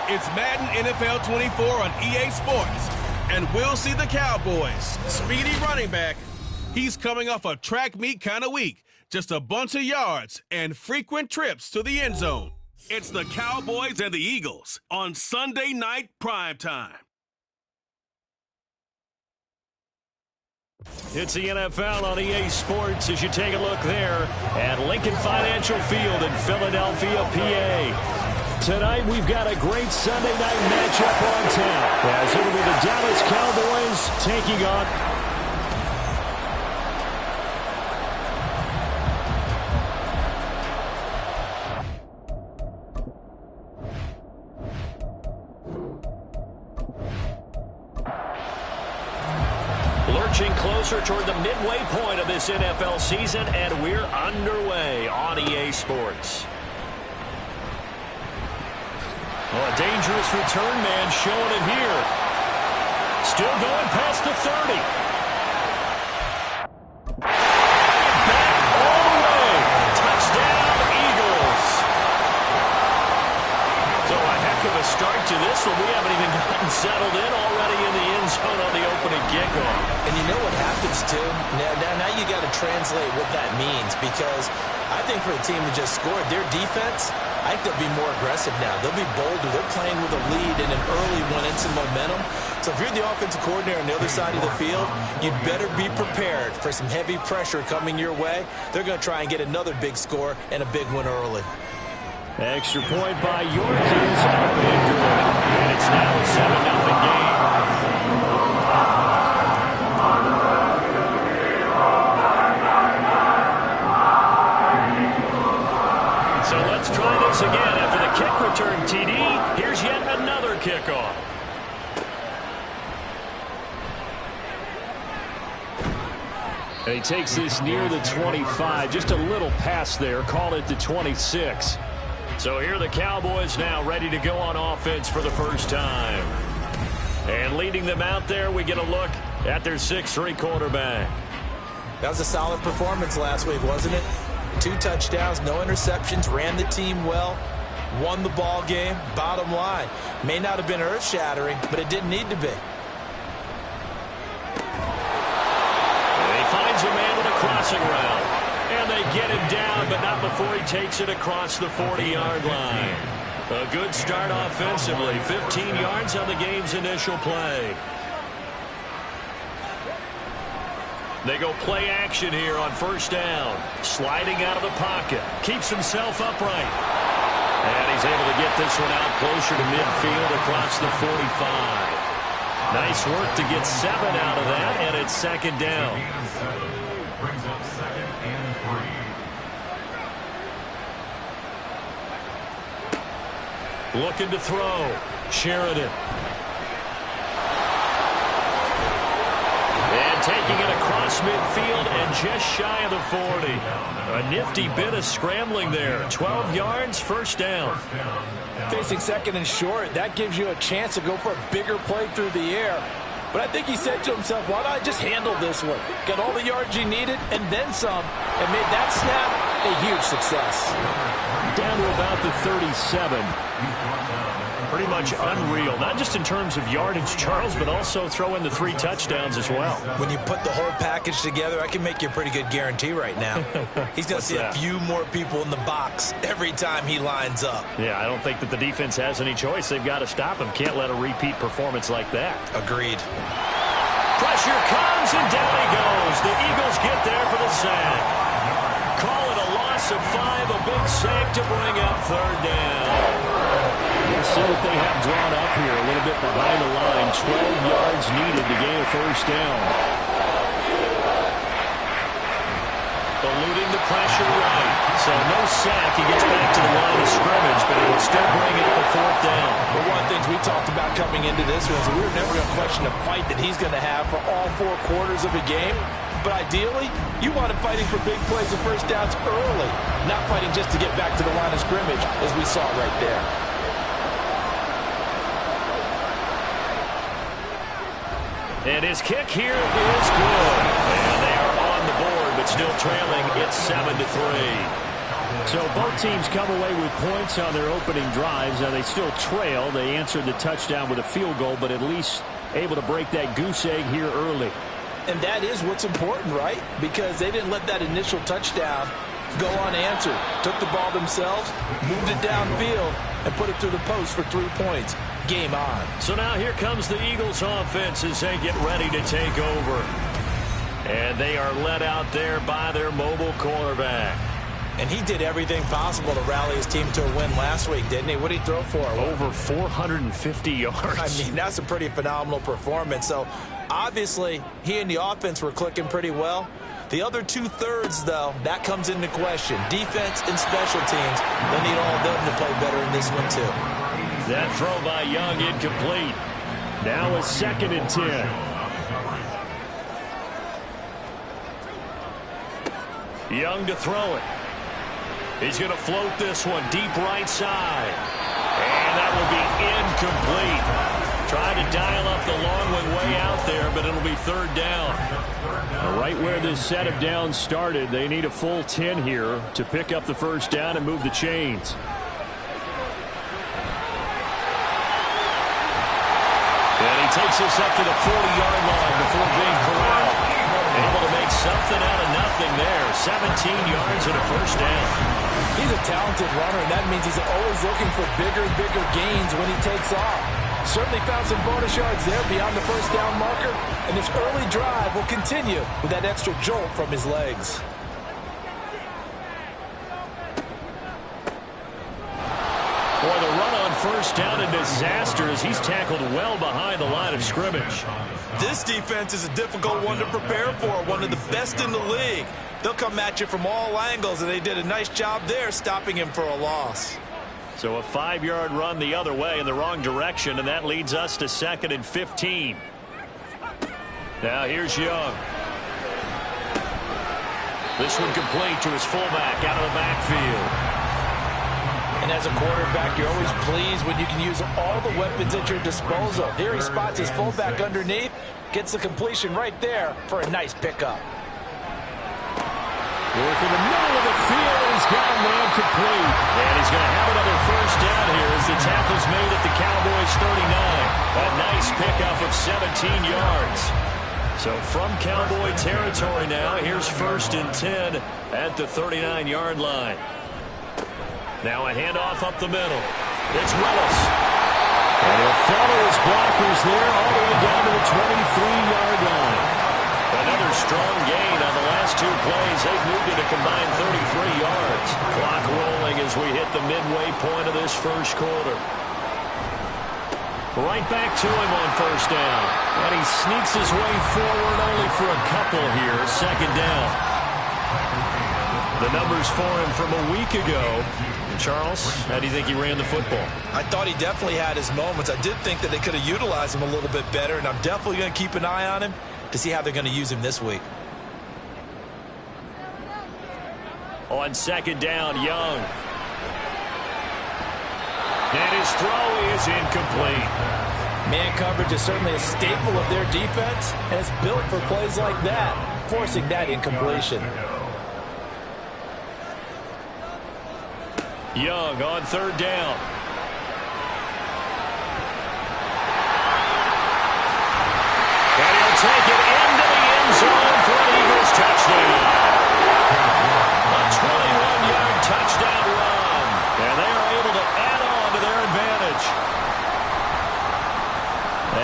It's Madden NFL 24 on EA Sports, and we'll see the Cowboys. Speedy running back. He's coming off a track meet kind of week. Just a bunch of yards and frequent trips to the end zone. It's the Cowboys and the Eagles on Sunday night primetime. It's the NFL on EA Sports as you take a look there at Lincoln Financial Field in Philadelphia, PA. Tonight we've got a great Sunday night matchup on tap as it'll be the Dallas Cowboys taking on lurching closer toward the midway point of this NFL season, and we're underway on EA Sports. Well, a dangerous return man showing it here. Still going past the 30. Back all the way. Touchdown, Eagles. So a heck of a start to this one. We haven't even gotten settled in already in the end zone on the opening kickoff. And you know what happens, too? Now you got to translate what that means, because I think for a team that just scored, their defense, I think they'll be more aggressive now. They'll be bolder. They're playing with a lead and an early one and some momentum. So if you're the offensive coordinator on the other side of the field, you'd better be prepared for some heavy pressure coming your way. They're going to try and get another big score and a big one early. Extra point by Yorkins. Up and good. And it's now a 7-0 game. So let's try this again. After the kick return TD, here's yet another kickoff. And he takes this near the 25. Just a little pass there. Call it the 26. So here are the Cowboys now ready to go on offense for the first time. And leading them out there, we get a look at their 6'3" quarterback. That was a solid performance last week, wasn't it? 2 touchdowns, no interceptions, ran the team well, won the ball game. Bottom line, may not have been earth-shattering, but it didn't need to be. And he finds a man with a crossing route. And they get him down, but not before he takes it across the 40-yard line. A good start offensively. 15 yards on the game's initial play. They go play action here on first down. Sliding out of the pocket. Keeps himself upright. And he's able to get this one out closer to midfield across the 45. Nice work to get 7 out of that, and it's second down. Brings up 2nd and 3. Looking to throw. Sheridan. And taking it across midfield and just shy of the 40. A nifty bit of scrambling there. 12 yards, first down. Facing 2nd and short, that gives you a chance to go for a bigger play through the air. But I think he said to himself, why not just handle this one? Got all the yards he needed and then some, and made that snap a huge success. Down to about the 37. Pretty much unreal, not just in terms of yardage, Charles, but also throw in the 3 touchdowns as well. When you put the whole package together, I can make you a pretty good guarantee right now. He's going to see a few more people in the box every time he lines up. Yeah, I don't think that the defense has any choice. They've got to stop him. Can't let a repeat performance like that. Agreed. Pressure comes, and down he goes. The Eagles get there for the sack. Call it a loss of 5, a big sack to bring up third down. Let's see what they have drawn up here. A little bit behind the line. 12 yards needed to gain a first down. Eluding the pressure right. So no sack. He gets back to the line of scrimmage, but he will still bring up the 4th down. Well, one of the things we talked about coming into this was we were never going to question the fight that he's going to have for all 4 quarters of a game. But ideally, you want him fighting for big plays and first downs early, not fighting just to get back to the line of scrimmage, as we saw right there. And his kick here is good. And they are on the board, but still trailing. It's 7-3. So both teams come away with points on their opening drives. Now they still trail. They answered the touchdown with a field goal, but at least able to break that goose egg here early. And that is what's important, right? Because they didn't let that initial touchdown go unanswered. Took the ball themselves, moved it downfield, and put it through the post for 3 points. Game on. So now here comes the Eagles offense as they get ready to take over. And they are led out there by their mobile cornerback. And he did everything possible to rally his team to a win last week, didn't he? What did he throw for? Over 450 yards. I mean, that's a pretty phenomenal performance. So, obviously, he and the offense were clicking pretty well. The other 2/3, though, that comes into question. Defense and special teams, they need all of them to play better in this one, too. That throw by Young incomplete. Now a 2nd and 10. Young to throw it. He's going to float this one deep right side. And that will be incomplete. Trying to dial up the long one way out there, but it'll be 3rd down. Right where this set of downs started, they need a full 10 here to pick up the first down and move the chains. And he takes this up to the 40-yard line before being corralled. Able to make something out of nothing there. 17 yards and a first down. He's a talented runner, and that means he's always looking for bigger and bigger gains when he takes off. Certainly found some bonus yards there beyond the first down marker, and this early drive will continue with that extra jolt from his legs. Boy, the run on first down a disaster as he's tackled well behind the line of scrimmage. This defense is a difficult one to prepare for, one of the best in the league. They'll come at you from all angles, and they did a nice job there stopping him for a loss. So a 5-yard run the other way in the wrong direction, and that leads us to 2nd and 15. Now here's Young. This one complete to his fullback out of the backfield. And as a quarterback, you're always pleased when you can use all the weapons at your disposal. Here he spots his fullback underneath, gets the completion right there for a nice pickup. Work in the middle of the field, and he's got a man complete. And he's going to have another first down here as the tackle's made at the Cowboys' 39. A nice pickup of 17 yards. So from Cowboy territory now, here's 1st and 10 at the 39-yard line. Now a handoff up the middle. It's Willis. And he'll follow his blockers there all the way down to the 23-yard line. Another strong gain on the last 2 plays. They've moved it a combined 33 yards. Clock rolling as we hit the midway point of this first quarter. Right back to him on first down. And he sneaks his way forward only for a couple here. Second down. The numbers for him from a week ago. Charles, how do you think he ran the football? I thought he definitely had his moments. I did think that they could have utilized him a little bit better, and I'm definitely going to keep an eye on him to see how they're going to use him this week. On second down, Young. And his throw is incomplete. Man coverage is certainly a staple of their defense, and it's built for plays like that, forcing that incompletion. Young on third down. And he'll take it into the end zone for an Eagles touchdown. A 21-yard touchdown run. And they are able to add on to their advantage.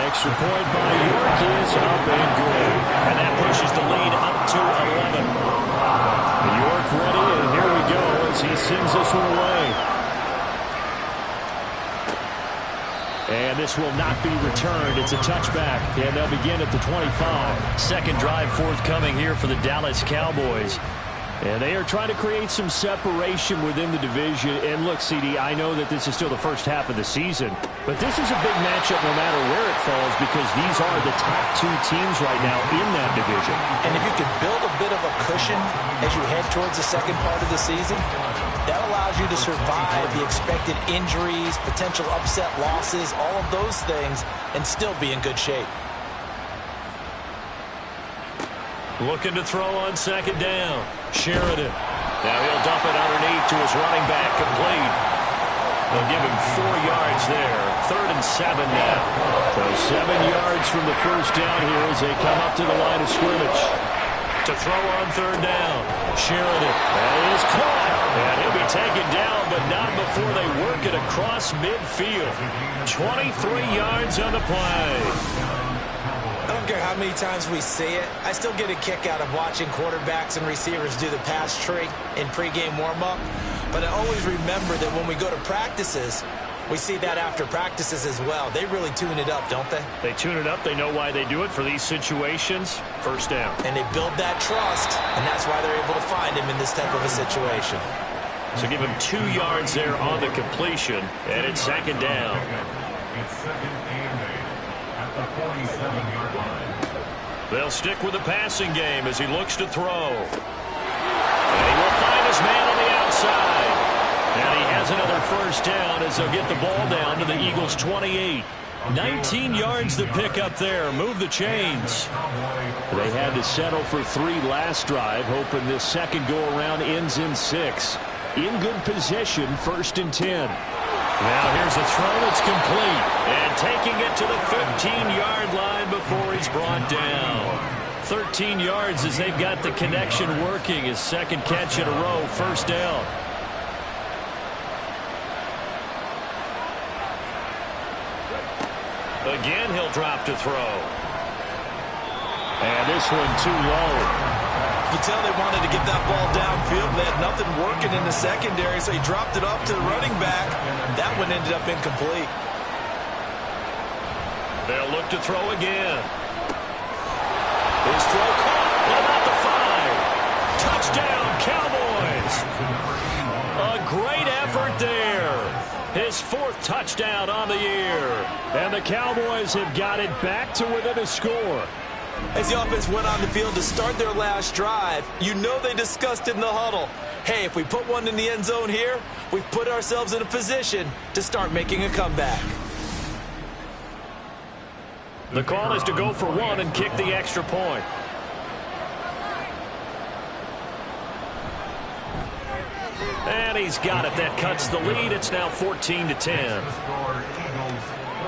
Extra point by York is up and good. And that pushes the lead up to 11. York ready, and here we go as he sends this one away. And this will not be returned. It's a touchback, and they'll begin at the 25. Second drive forthcoming here for the Dallas Cowboys. And they are trying to create some separation within the division. And look, CD, I know that this is still the first half of the season, but this is a big matchup no matter where it falls because these are the top 2 teams right now in that division. And if you could build a bit of a cushion as you head towards the second part of the season, that allows you to survive the expected injuries, potential upset losses, all of those things, and still be in good shape. Looking to throw on second down. Sheridan. Now he'll dump it underneath to his running back, complete. They'll give him 4 yards there. 3rd and 7 now. So 7 yards from the first down here as they come up to the line of scrimmage. To throw on third down. Sheridan. That is caught. And he'll be taken down, but not before they work it across midfield. 23 yards on the play. I don't care how many times we see it. I still get a kick out of watching quarterbacks and receivers do the pass tree in pregame warm-up. But I always remember that when we go to practices, we see that after practices as well. They really tune it up, don't they? They tune it up. They know why they do it for these situations. First down. And they build that trust, and that's why they're able to find him in this type of a situation. So give him 2 yards there on the completion, and it's second down. It's second and 8 at the 47-yard line. They'll stick with the passing game as he looks to throw. And he will find his man on the outside. And he has another first down as they'll get the ball down to the Eagles' 28. 19 yards to pick up there. Move the chains. They had to settle for 3 last drive, hoping this second go-around ends in 6. In good position, 1st and 10. Now here's a throw that's complete. And taking it to the 15-yard line before he's brought down. 13 yards as they've got the connection working. His second catch in a row, first down. Again, he'll drop to throw. And this one too low. You can tell they wanted to get that ball downfield. They had nothing working in the secondary, so he dropped it off to the running back. That one ended up incomplete. They'll look to throw again. His throw caught. About the 5. Touchdown, Cowboys. A great effort there. His 4th touchdown on the year. And the Cowboys have got it back to within a score. As the offense went on the field to start their last drive, you know they discussed in the huddle, hey, if we put one in the end zone here, we've put ourselves in a position to start making a comeback. The call is to go for 1 and kick the extra point. And he's got it. That cuts the lead. It's now 14-10.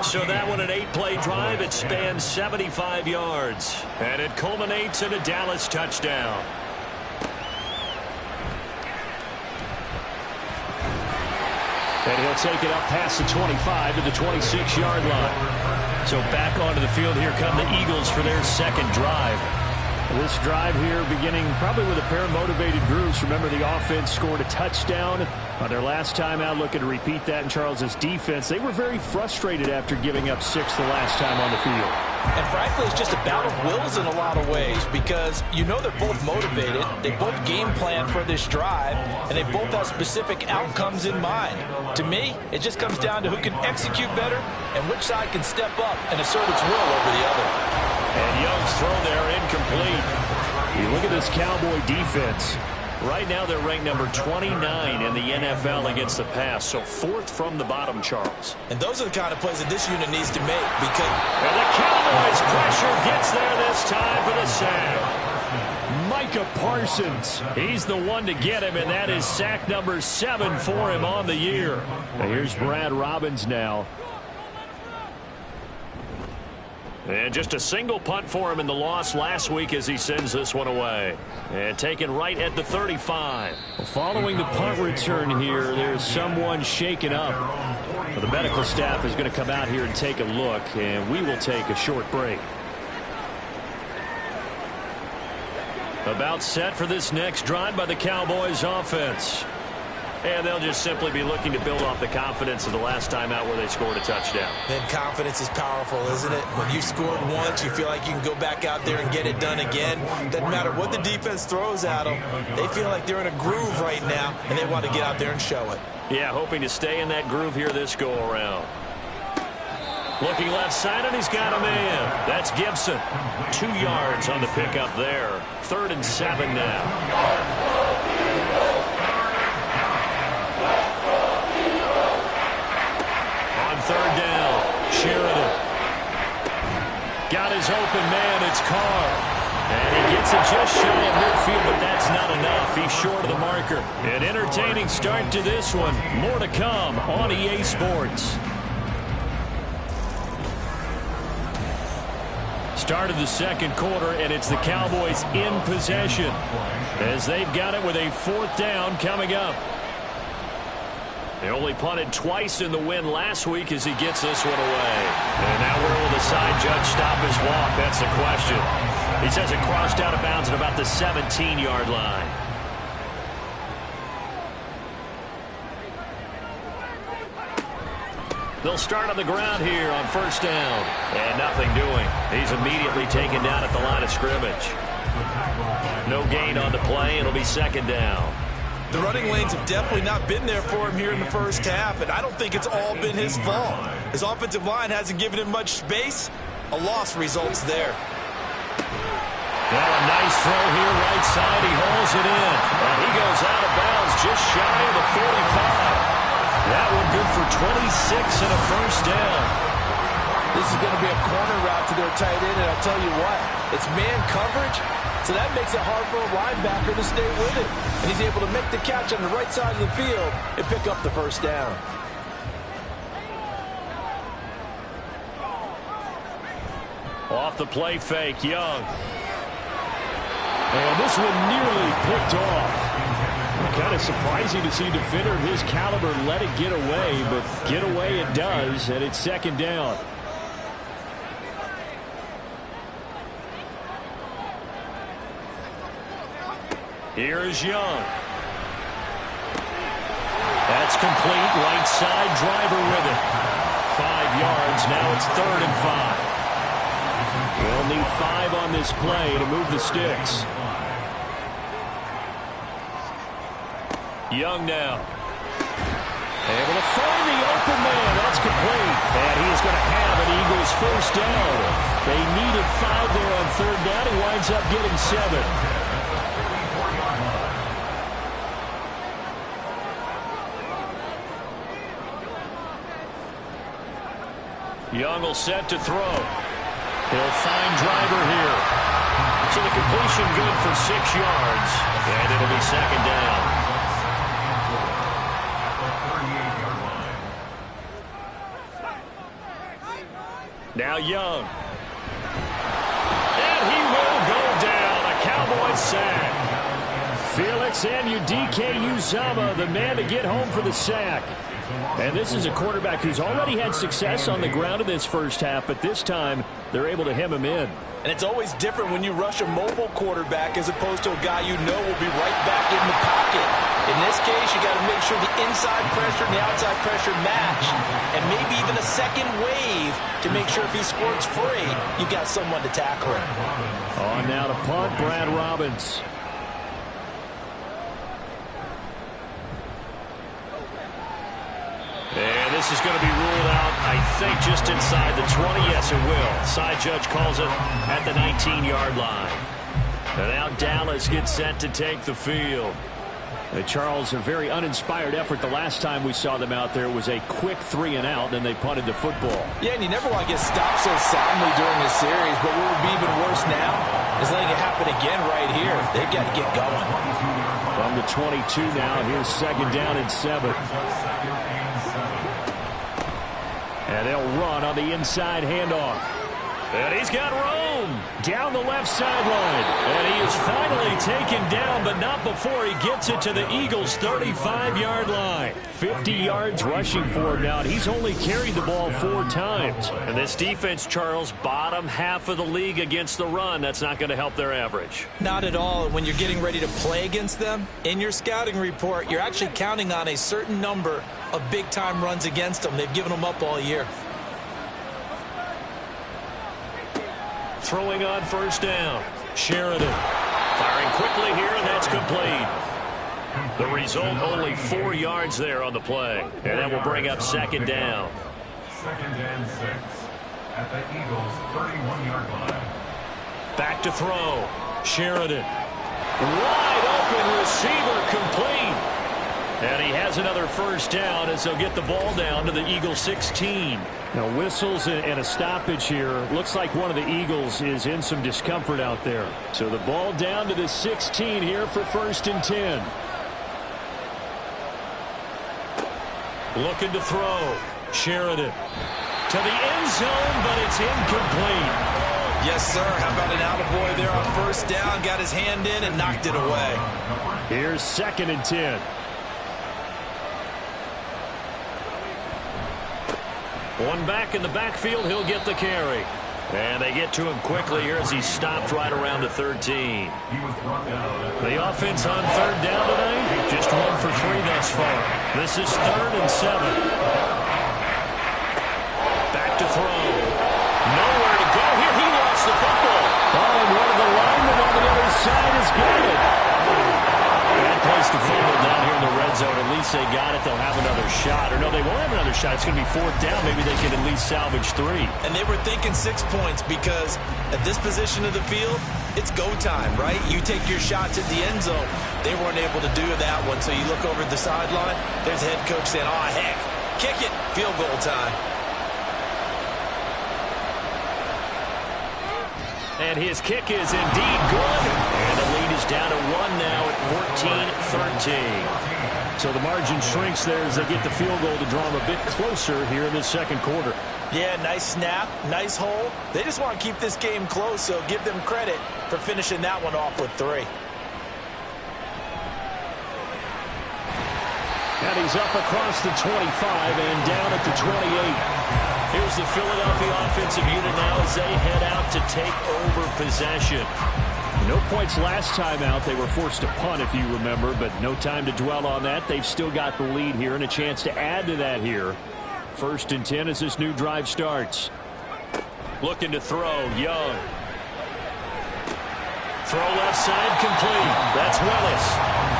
So that one, an 8-play drive. It spans 75 yards. And it culminates in a Dallas touchdown. And he'll take it up past the 25 to the 26-yard line. So back onto the field, here come the Eagles for their second drive. This drive here beginning probably with a pair of motivated groups. Remember, the offense scored a touchdown on their last time out, looking to repeat that in Charles's defense. They were very frustrated after giving up 6 the last time on the field. And frankly, it's just a battle of wills in a lot of ways because you know they're both motivated. They both game plan for this drive, and they both have specific outcomes in mind. To me, it just comes down to who can execute better and which side can step up and assert its will over the other. And Young's throw there incomplete. You look at this Cowboy defense. Right now they're ranked number 29 in the NFL against the pass, so 4th from the bottom, Charles. And those are the kind of plays that this unit needs to make because... And the Cowboys pressure gets there this time for the sack. Micah Parsons, he's the one to get him, and that is sack number 7 for him on the year. And here's Brad Robbins now. And just a single punt for him in the loss last week as he sends this one away. And taken right at the 35. Well, following the punt return here, there's someone shaken up. Well, the medical staff is going to come out here and take a look, and we will take a short break. About set for this next drive by the Cowboys offense. And they'll just simply be looking to build off the confidence of the last time out where they scored a touchdown. Then confidence is powerful, isn't it? When you scored once, you feel like you can go back out there and get it done again. Doesn't matter what the defense throws at them. They feel like they're in a groove right now, and they want to get out there and show it. Yeah, hoping to stay in that groove here this go-around. Looking left side, and he's got a man. That's Gibson. 2 yards on the pickup there. 3rd and 7 now. Third down, Sheridan. Got his open man, it's Carr. And he gets it just shy of midfield, but that's not enough. He's short of the marker. An entertaining start to this one. More to come on EA Sports. Start of the second quarter, and it's the Cowboys in possession as they've got it with a 4th down coming up. They only punted twice in the win last week as he gets this one away. And now where will the side judge stop his walk? That's the question. He says it crossed out of bounds at about the 17-yard line. They'll start on the ground here on 1st down. And nothing doing. He's immediately taken down at the line of scrimmage. No gain on the play. It'll be 2nd down. The running lanes have definitely not been there for him here in the first half, and I don't think it's all been his fault. His offensive line hasn't given him much space. A loss results there. Well, a nice throw here right side. He holds it in. And he goes out of bounds just shy of the 45. That one good for 26 and a 1st down. This is going to be a corner route to their tight end, and I'll tell you what, it's man coverage. So that makes it hard for a linebacker to stay with it. And he's able to make the catch on the right side of the field and pick up the 1st down. Off the play fake, Young. And this one nearly picked off. Kind of surprising to see a defender of his caliber let it get away, but get away it does, and it's 2nd down. Here is Young. That's complete. Right side, driver with it. 5 yards. Now it's 3rd and 5. We'll need 5 on this play to move the sticks. Young now. Able to find the open man. That's complete. And he is going to have an Eagles 1st down. They needed 5 there on 3rd down. He winds up getting 7. Young will set to throw. He'll find driver here. So the completion good for 6 yards. And it'll be 2nd down. Now Young. And he will go down. A Cowboys sack. Felix Anudike-Uzomah, the man to get home for the sack. And this is a quarterback who's already had success on the ground in this first half, but this time they're able to hem him in. And it's always different when you rush a mobile quarterback as opposed to a guy you know will be right back in the pocket. In this case, you got to make sure the inside pressure and the outside pressure match. And maybe even a second wave to make sure if he squirts free, you got someone to tackle him. On now to punt, Brad Robbins. And this is going to be ruled out, I think, just inside the 20. Yes, it will. Side judge calls it at the 19-yard line. And now Dallas gets set to take the field. Charles, a very uninspired effort the last time we saw them out there. It was a quick 3-and-out, then they punted the football. Yeah, and you never want to get stopped so soundly during the series, but what would be even worse now is letting it happen again right here. They've got to get going. From the 22 now, here's second down and 7. And they'll run on the inside handoff. And he's got Rome down the left sideline. And he is finally taken down, but not before he gets it to the Eagles' 35-yard line. 50 yards rushing for him now, and he's only carried the ball 4 times. And this defense, Charles, bottom half of the league against the run. That's not going to help their average. Not at all. When you're getting ready to play against them, in your scouting report, you're actually counting on a certain number of big-time runs against them. They've given them up all year. Throwing on first down. Sheridan firing quickly here, and that's complete. The result, only 4 yards there on the play. And that will bring up second down. Second and 6 at the Eagles' 31-yard line. Back to throw. Sheridan. Wide open receiver, complete. And he has another first down as they'll get the ball down to the Eagles' 16. Now whistles and a stoppage here. Looks like one of the Eagles is in some discomfort out there. So the ball down to the 16 here for first and 10. Looking to throw. Sheridan to the end zone, but it's incomplete. Yes, sir. How about an attaboy there on first down? Got his hand in and knocked it away. Here's second and 10. One back in the backfield, he'll get the carry. And they get to him quickly here as he stopped right around the 13. The offense on third down tonight, just 1 for 3 thus far. This is 3rd and 7. Back to throw. Nowhere to go here. He lost the football. Oh, and one of the linemen on the other side has got it. Bad place to fumble down here in the red zone. At least they got it. They'll have another shot. Or no, they won't have another shot. It's going to be 4th down. Maybe they can at least salvage 3. And they were thinking 6 points because at this position of the field, it's go time, right? You take your shots at the end zone. They weren't able to do that one. So you look over at the sideline. There's the head coach saying, oh, heck, kick it. Field goal time. And his kick is indeed good. And the lead is down to 1 now at 14-13. So the margin shrinks there as they get the field goal to draw them a bit closer here in the second quarter. Yeah, nice snap, nice hole. They just want to keep this game close, so give them credit for finishing that one off with 3. And he's up across the 25 and down at the 28. Here's the Philadelphia offensive unit now as they head out to take over possession. No points last time out. They were forced to punt, if you remember, but no time to dwell on that. They've still got the lead here and a chance to add to that here. 1st and 10 as this new drive starts. Looking to throw. Young. Throw left side complete. That's Willis.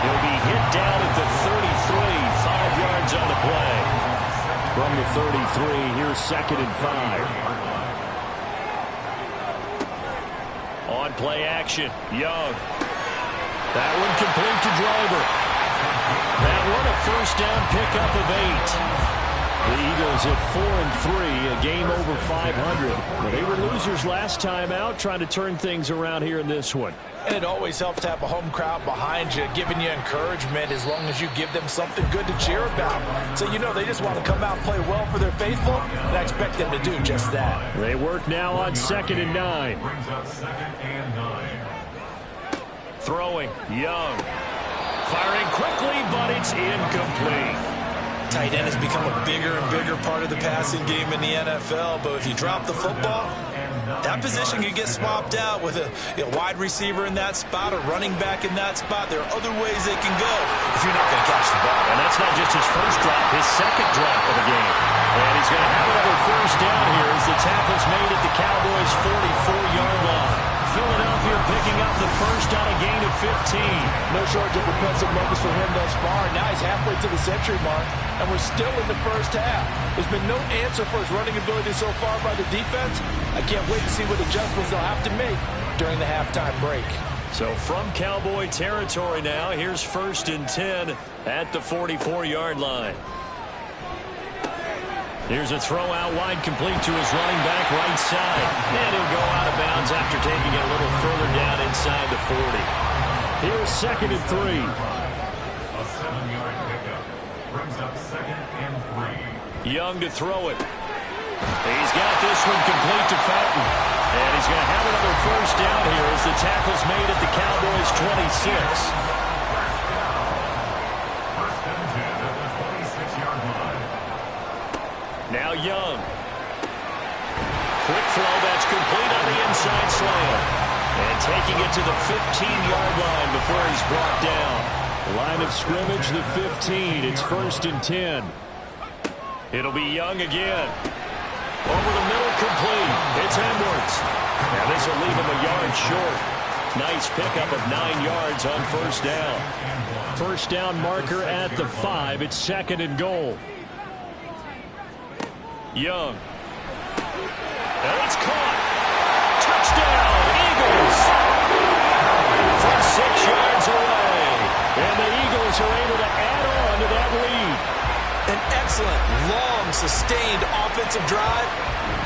He'll be hit down at the 33. 5 yards on the play. From the 33, here's 2nd and 5. On play action, Young. That one complete to Driver. That one a first down pickup of 8. The Eagles at 4-3, a game over 500. Well, they were losers last time out, trying to turn things around here in this one. And it always helps to have a home crowd behind you, giving you encouragement as long as you give them something good to cheer about. So you know they just want to come out and play well for their faithful, and I expect them to do just that. They work now on 2nd and 9. Brings up 2nd and 9. Throwing, Young. Firing quickly, but it's incomplete. tight end has become a bigger and bigger part of the passing game in the NFL, but if you drop the football, that position can get swapped out with a wide receiver in that spot, a running back in that spot. There are other ways they can go if you're not going to catch the ball. And that's not just his first drop, his second drop of the game. And he's going to have another first down here as the tackle's made at the Cowboys' 44-yard line. Philadelphia picking up the first on a gain of 15. No shortage of impressive numbers for him thus far. Now he's halfway to the century mark, and we're still in the first half. There's been no answer for his running ability so far by the defense. I can't wait to see what adjustments they'll have to make during the halftime break. So from Cowboy territory now, here's 1st and 10 at the 44-yard line. Here's a throw out wide, complete to his running back right side. And he'll go out of bounds after taking it a little further down inside the 40. Here's 2nd and 3. A 7-yard pickup brings up 2nd and 3. Young to throw it. He's got this one complete to Fountain. And he's going to have another first down here as the tackle's made at the Cowboys' 26. First and 10 at the 26-yard line. Now Young. Quick throw, that's complete on the inside slant. And taking it to the 15-yard line before he's brought down. Line of scrimmage, the 15. It's 1st and 10. It'll be Young again. Over the middle, complete. It's Edwards. Now this will leave him a yard short. Nice pickup of 9 yards on first down. First down marker at the 5. It's 2nd and goal. Young. And it's caught. Touchdown, Eagles. From 6 yards away. And the Eagles are able to add on to that lead. An excellent, long, sustained offensive drive.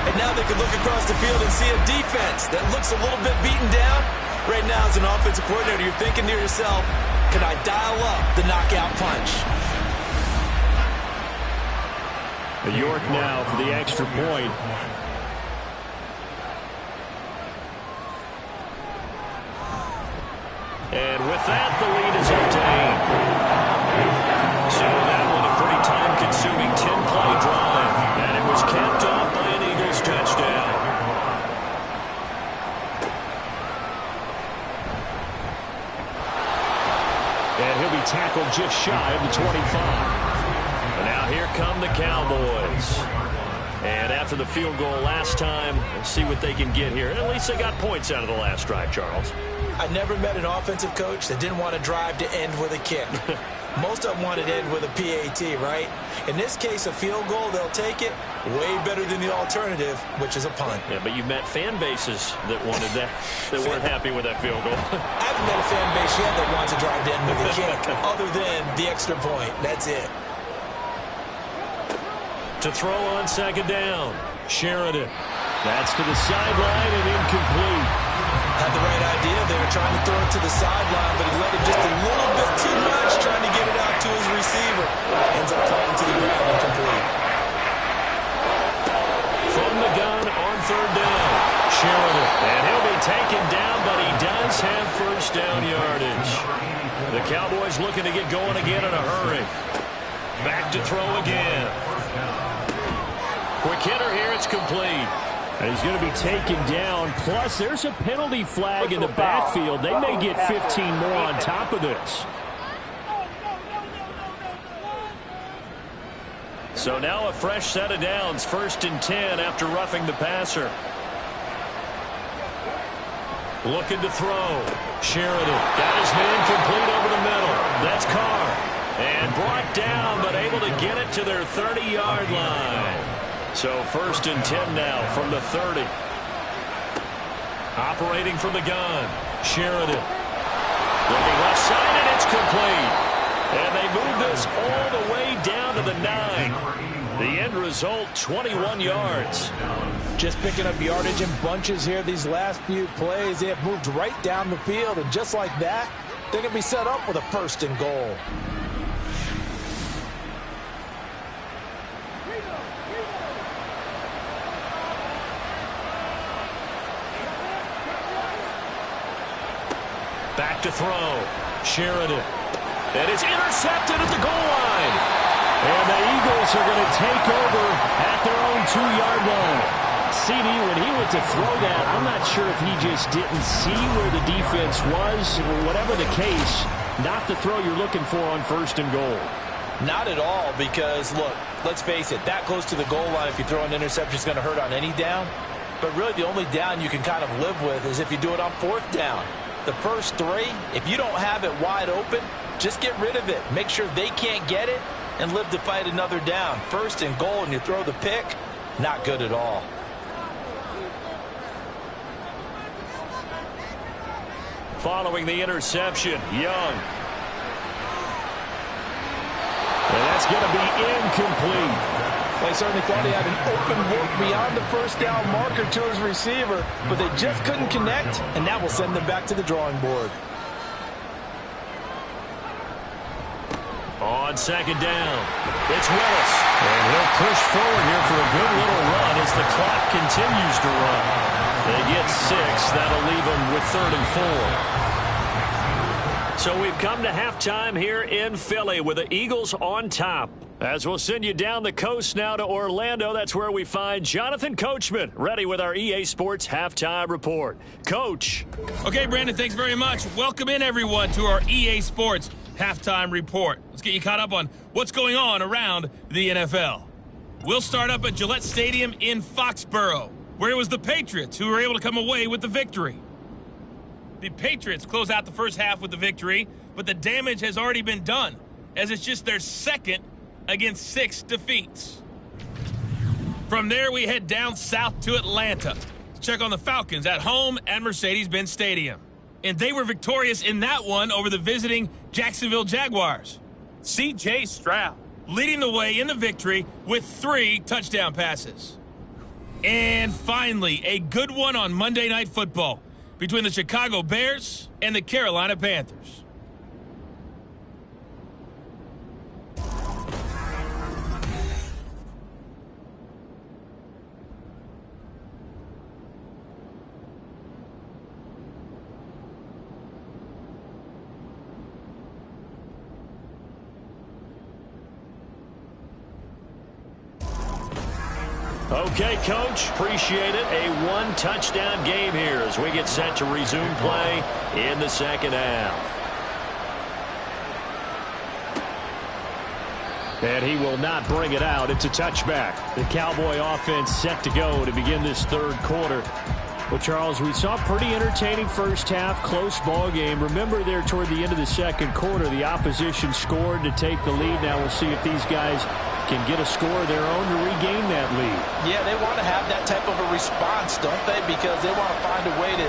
And now they can look across the field and see a defense that looks a little bit beaten down. Right now, as an offensive coordinator, you're thinking to yourself, can I dial up the knockout punch? York now for the extra point. And with that, the lead is up to 8. So that one a pretty time-consuming 10-play drive. And it was capped off by an Eagles touchdown. And he'll be tackled just shy of the 25. And now here come the Cowboys. And after the field goal last time, let's see what they can get here. At least they got points out of the last drive, Charles. I never met an offensive coach that didn't want to drive to end with a kick. Most of them wanted to end with a PAT, right? In this case, a field goal, they'll take it. Way better than the alternative, which is a punt. Yeah, but you've met fan bases that wanted that, that weren't happy with that field goal. I haven't met a fan base yet that wants to drive to end with a kick, other than the extra point. That's it. To throw on 2nd down, Sheridan. That's to the sideline and incomplete. Had the right idea there, trying to throw it to the sideline, but he let it just a little bit too much, trying to get it out to his receiver. Ends up falling to the ground incomplete. From the gun on 3rd down, Sheridan. And he'll be taken down, but he does have first down yardage. The Cowboys looking to get going again in a hurry. Back to throw again. Quick hitter here, it's complete. And he's going to be taken down. Plus, there's a penalty flag in the backfield. They may get 15 more on top of this. So now a fresh set of downs. 1st and 10 after roughing the passer. Looking to throw. Sheridan got his man complete over the middle. That's Carr. And brought down, but able to get it to their 30-yard line. So 1st and 10 now from the 30. Operating from the gun. Sheridan. Looking left side, and it's complete. And they move this all the way down to the 9. The end result, 21 yards. Just picking up yardage in bunches here these last few plays. They have moved right down the field, and just like that, they're going to be set up with a 1st and goal. Back to throw. Sheridan. And it's intercepted at the goal line. And the Eagles are going to take over at their own 2-yard line. CD, when he went to throw that, I'm not sure if he just didn't see where the defense was. Whatever the case, not the throw you're looking for on 1st and goal. Not at all, because, look, let's face it, that close to the goal line, if you throw an interception, is going to hurt on any down. But really, the only down you can kind of live with is if you do it on 4th down. The first 3, if you don't have it wide open, just get rid of it. Make sure they can't get it and live to fight another down. 1st and goal, and you throw the pick, not good at all. Following the interception, Young. And that's going to be incomplete. They certainly thought he had an open look beyond the 1st down marker to his receiver, but they just couldn't connect, and that will send them back to the drawing board. On 2nd down, it's Willis. And he'll push forward here for a good little run as the clock continues to run. They get 6. That'll leave them with 3rd and 4. So we've come to halftime here in Philly with the Eagles on top. As we'll send you down the coast now to Orlando, that's where we find Jonathan Coachman, ready with our EA Sports Halftime Report. Coach. Okay, Brandon, thanks very much. Welcome in, everyone, to our EA Sports Halftime Report. Let's get you caught up on what's going on around the NFL. We'll start up at Gillette Stadium in Foxborough, where it was the Patriots who were able to come away with the victory. The Patriots close out the first half with the victory, but the damage has already been done, as it's just their 2nd against 6 defeats. From there, we head down south to Atlanta to check on the Falcons at home at Mercedes-Benz Stadium. And they were victorious in that one over the visiting Jacksonville Jaguars. C.J. Stroud leading the way in the victory with 3 touchdown passes. And finally, a good one on Monday Night Football between the Chicago Bears and the Carolina Panthers. Okay, Coach, appreciate it. A 1-touchdown game here as we get set to resume play in the 2nd half. And he will not bring it out. It's a touchback. The Cowboy offense set to go to begin this 3rd quarter. Well, Charles, we saw a pretty entertaining first half, close ball game. Remember there toward the end of the 2nd quarter, the opposition scored to take the lead. Now we'll see if these guys can get a score of their own to regain that lead. Yeah, they want to have that type of a response, don't they? Because they want to find a way to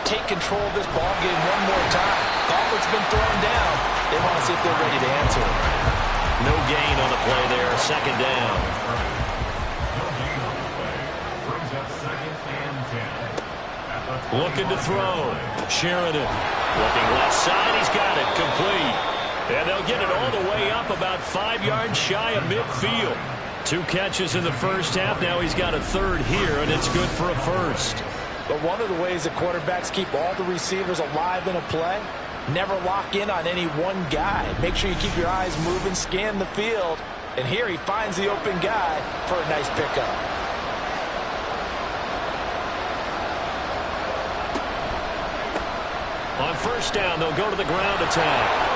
take control of this ball game one more time. Gauntlet's been thrown down. They want to see if they're ready to answer it. No gain on the play there, 2nd down. No gain on the play. Brings up 2nd and 10. Looking to throw. Sheridan looking left side. He's got it. Complete. And they'll get it all the way up about 5 yards shy of midfield. 2 catches in the first half. Now he's got a 3rd here, and it's good for a 1st. But one of the ways that quarterbacks keep all the receivers alive in a play, never lock in on any one guy. Make sure you keep your eyes moving, scan the field. And here he finds the open guy for a nice pickup. On 1st down, they'll go to the ground attack.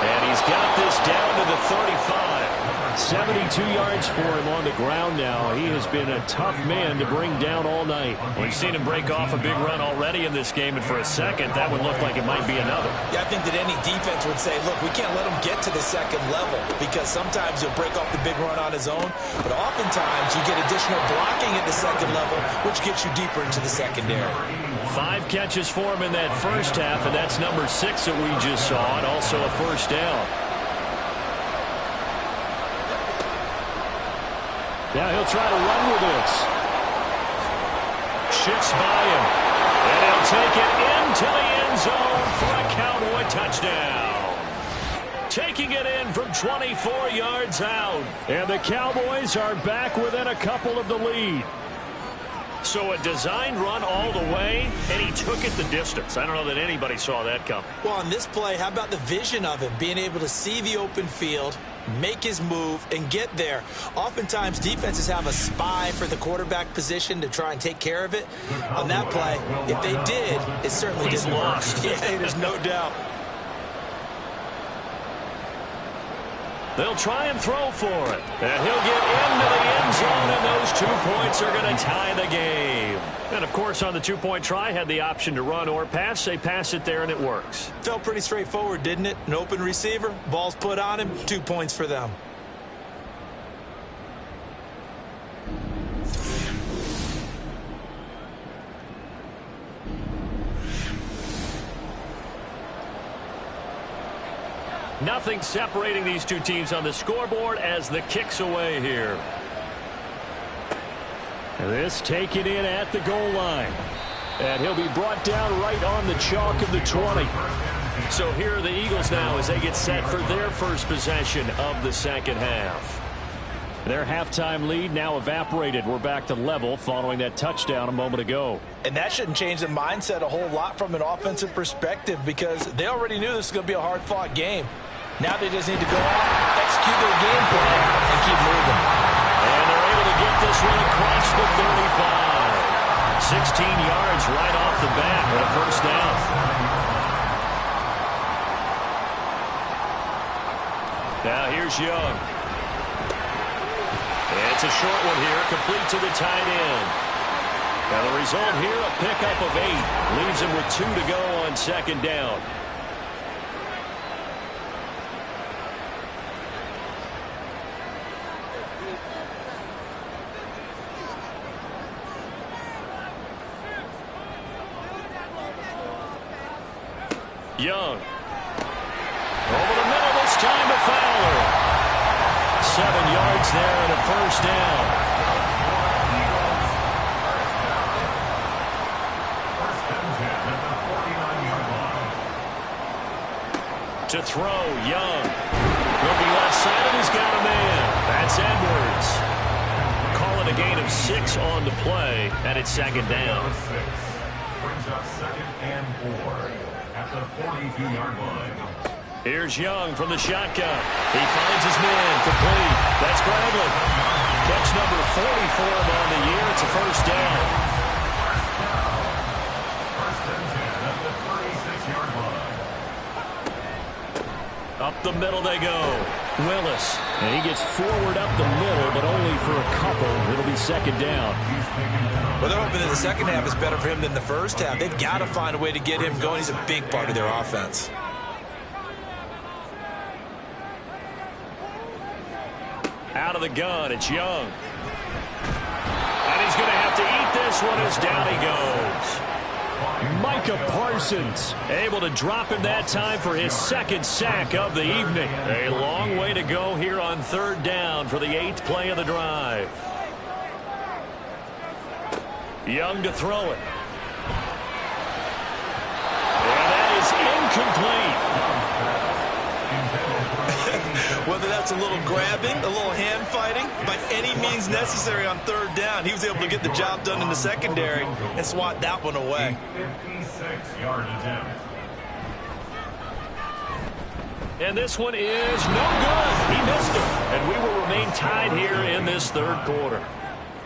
And he's got this down to the 35. 72 yards for him on the ground now. He has been a tough man to bring down all night. We've seen him break off a big run already in this game, and for a second, that would look like it might be another. Yeah, I think that any defense would say, look, we can't let him get to the 2nd level, because sometimes he'll break off the big run on his own, but oftentimes you get additional blocking at the 2nd level, which gets you deeper into the secondary. 5 catches for him in that first half, and that's number 6 that we just saw, and also a 1st down. Now he'll try to run with this. Shifts by him, and he'll take it into the end zone for a Cowboy touchdown. Taking it in from 24 yards out, and the Cowboys are back within a couple of the lead. So a designed run all the way, and he took it the distance. I don't know that anybody saw that coming. Well, on this play, how about the vision of him, being able to see the open field, make his move, and get there. Oftentimes, defenses have a spy for the quarterback position to try and take care of it. On that play, if they did, it certainly didn't work. Yeah, there's no doubt. They'll try and throw for it. And he'll get into the end zone, and those 2 points are going to tie the game. And, of course, on the two-point try, had the option to run or pass. They pass it there, and it works. Felt pretty straightforward, didn't it? An open receiver, ball's put on him, 2 points for them. Nothing separating these two teams on the scoreboard as the kick's away here. This taken in at the goal line. And he'll be brought down right on the chalk of the 20. So here are the Eagles now as they get set for their first possession of the second half. Their halftime lead now evaporated. We're back to level following that touchdown a moment ago. And that shouldn't change the mindset a whole lot from an offensive perspective because they already knew this was going to be a hard-fought game. Now they just need to go out, execute their game plan, and keep moving. And they're able to get this one across the 35. 16 yards right off the bat with a first down. Now here's Young. It's a short one here, complete to the tight end. Now the result here, a pickup of 8. Leaves him with 2 to go on second down. Young. Over the middle this time to Fowler. 7 yards there and a first down. To throw, Young. Looking left side, and he's got a man. That's Edwards. Call it a gain of 6 on the play, and it's second down. Brings up 2nd and 4 at the 42-yard line. Here's Young from the shotgun. He finds his man, complete. That's Bradley. Catch number 40 for him on the year. It's a first down. First and 10 at the 36-yard line. Up the middle they go. Willis. And he gets forward up the middle, but only for a couple. It'll be second down. Well, they're hoping that the second half is better for him than the first half. They've got to find a way to get him going. He's a big part of their offense. Out of the gun, it's Young. And he's going to have to eat this one as down he goes. Micah Parsons able to drop him that time for his second sack of the evening. A long way to go here on third down for the 8th play of the drive. Young to throw it. And that is incomplete. Whether that's a little grabbing, a little hand fighting, by any means necessary on third down, he was able to get the job done in the secondary and swat that one away. 56-yard attempt. And this one is no good. He missed it. And we will remain tied here in this third quarter.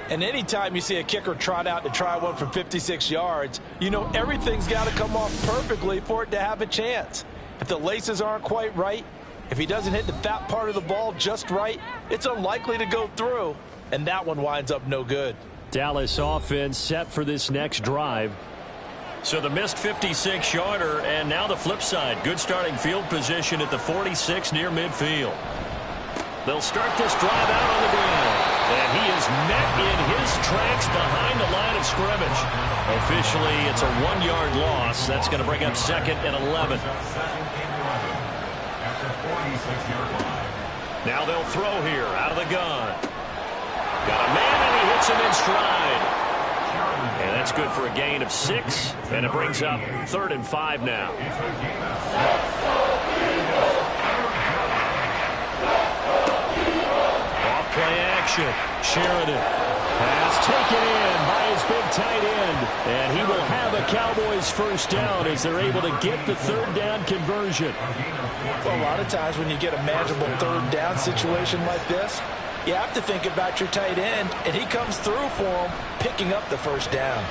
And anytime you see a kicker trot out to try one from 56 yards, you know everything's got to come off perfectly for it to have a chance. If the laces aren't quite right, if he doesn't hit the fat part of the ball just right, it's unlikely to go through, and that one winds up no good. Dallas offense set for this next drive. So the missed 56-yarder, and now the flip side. Good starting field position at the 46 near midfield. They'll start this drive out on the ground. And he is met in his tracks behind the line of scrimmage. Officially, it's a 1-yard loss. That's going to bring up 2nd and 11. Now they'll throw here out of the gun. Got a man, and he hits him in stride. And that's good for a gain of 6. And it brings up 3rd and 5 now. Off play action. Sheridan Pass taken in by his big tight end. And he will have a Cowboys first down as they're able to get the third down conversion. Well, a lot of times when you get a manageable third down situation like this, you have to think about your tight end, and he comes through for him, picking up the first down.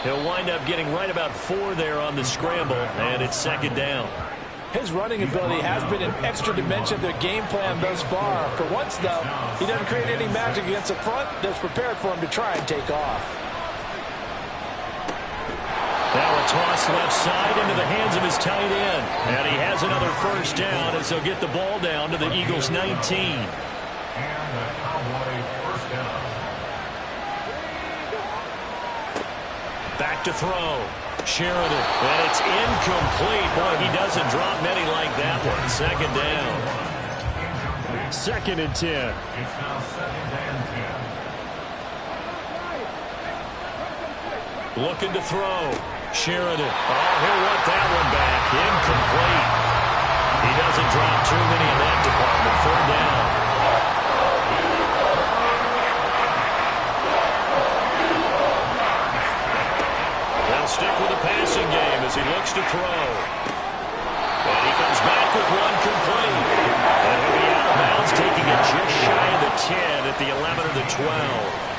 He'll wind up getting right about 4 there on the scramble, and it's second down. His running ability has been an extra dimension of their game plan thus far. For once, though, he doesn't create any magic against the front that's prepared for him to try and take off. Now a toss left side into the hands of his tight end. And he has another first down as he'll get the ball down to the Eagles' 19. And the Cowboys first down. Back to throw. Sheridan. And it's incomplete. Boy, he doesn't drop many like that one. Second down. Second and 10. It's now second and 10. Looking to throw. Sheridan. Oh, he'll want that one back. Incomplete. He doesn't drop too many in that department. Third down. They'll stick with the passing game as he looks to throw. And he comes back with one complete. And he'll be out of bounds, taking it just shy of the 10 at the 11 or the 12.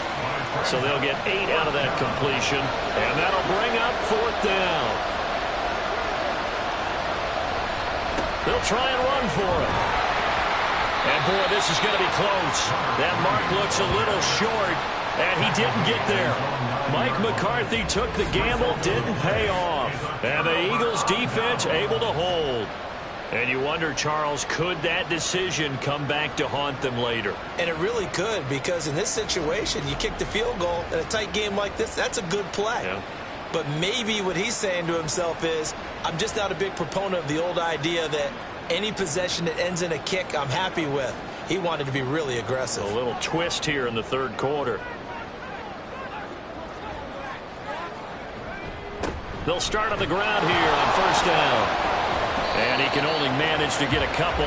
So they'll get 8 out of that completion, and that'll bring up fourth down. They'll try and run for it. And, boy, this is going to be close. That mark looks a little short, and he didn't get there. Mike McCarthy took the gamble, didn't pay off. And the Eagles' defense able to hold. And you wonder, Charles, could that decision come back to haunt them later? And it really could, because in this situation, you kick the field goal in a tight game like this, that's a good play. Yeah. But maybe what he's saying to himself is, I'm just not a big proponent of the old idea that any possession that ends in a kick I'm happy with. He wanted to be really aggressive. A little twist here in the third quarter. They'll start on the ground here on first down. And he can only manage to get a couple.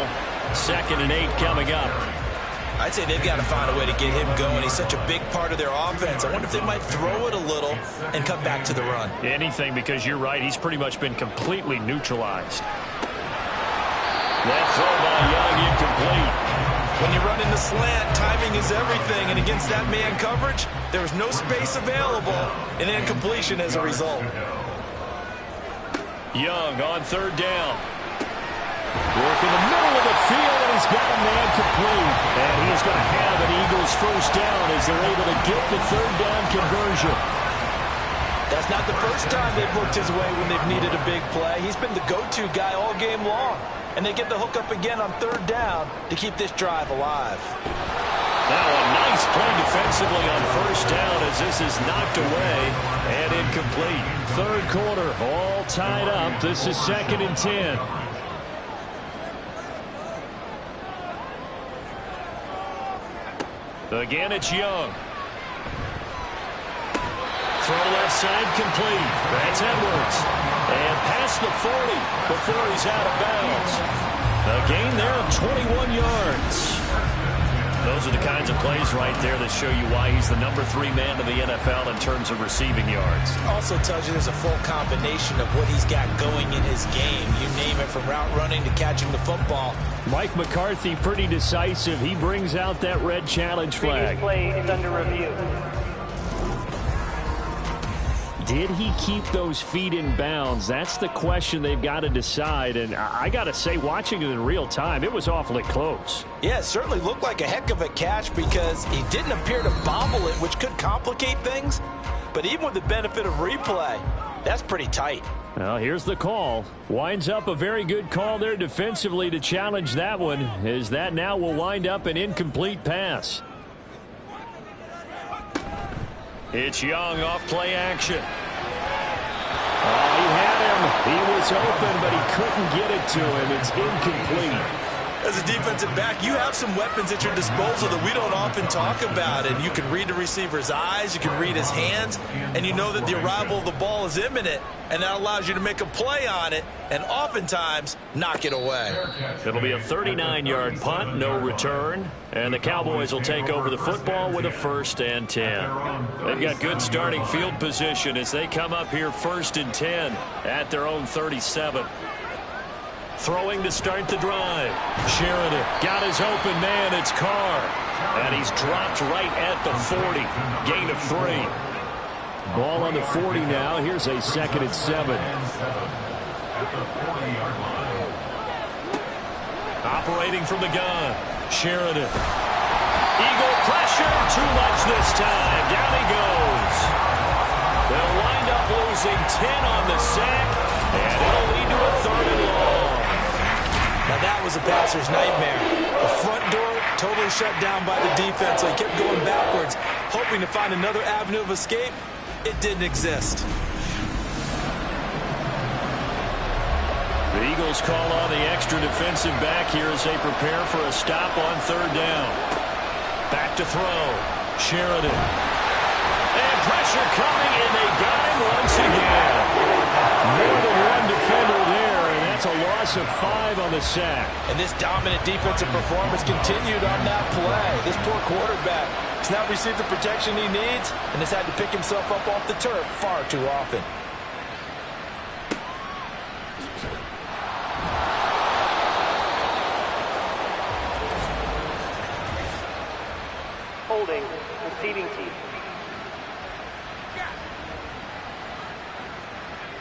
Second and 8 coming up. I'd say they've got to find a way to get him going. He's such a big part of their offense. I wonder if they might throw it a little and come back to the run. Anything, because you're right. He's pretty much been completely neutralized. That throw by Young incomplete. When you run in the slant, timing is everything. And against that man coverage, there was no space available. And incompletion as a result. Young on third down. Work in the middle of the field, and he's got a man complete. And he's going to have an Eagles first down as they're able to get the third down conversion. That's not the first time they've worked his way when they've needed a big play. He's been the go-to guy all game long. And they get the hook up again on third down to keep this drive alive. Now a nice play defensively on first down as this is knocked away and incomplete. Third quarter, all tied up. This is second and 10. Again, it's Young. Throw left side complete. That's Edwards. And past the 40 before he's out of bounds. A gain there of 21 yards. Those are the kinds of plays right there that show you why he's the number 3 man in the NFL in terms of receiving yards. Also tells you there's a full combination of what he's got going in his game. You name it, from route running to catching the football. Mike McCarthy pretty decisive. He brings out that red challenge flag. Play is under review. Did he keep those feet in bounds? That's the question they've got to decide. And I got to say, watching it in real time, it was awfully close. Yeah, it certainly looked like a heck of a catch because he didn't appear to bobble it, which could complicate things. But even with the benefit of replay, that's pretty tight. Well, here's the call. Winds up a very good call there defensively to challenge that one, as that now will wind up an incomplete pass. It's Young off play action. Oh, he had him. He was open, but he couldn't get it to him. It's incomplete. As a defensive back, you have some weapons at your disposal that we don't often talk about. And you can read the receiver's eyes, you can read his hands, and you know that the arrival of the ball is imminent, and that allows you to make a play on it and oftentimes knock it away. It'll be a 39-yard punt, no return, and the Cowboys will take over the football with a 1st and 10. They've got good starting field position as they come up here 1st and 10 at their own 37. Throwing to start the drive. Sheridan got his open man. It's Carr. And he's dropped right at the 40. Gain of 3. Ball on the 40 now. Here's a 2nd and 7. Operating from the gun. Sheridan. Eagle pressure. Too much this time. Down he goes. They'll wind up losing 10 on the sack. And it'll lead to a 3rd and long. Now that was a passer's nightmare. The front door totally shut down by the defense, so he kept going backwards, hoping to find another avenue of escape. It didn't exist. The Eagles call on the extra defensive back here as they prepare for a stop on 3rd down. Back to throw. Sheridan. And pressure coming, and they got him once again. More than one defender there, and that's a loss of 5 on the sack. And this dominant defensive performance continued on that play. This poor quarterback has not received the protection he needs and has had to pick himself up off the turf far too often. Holding, receiving team.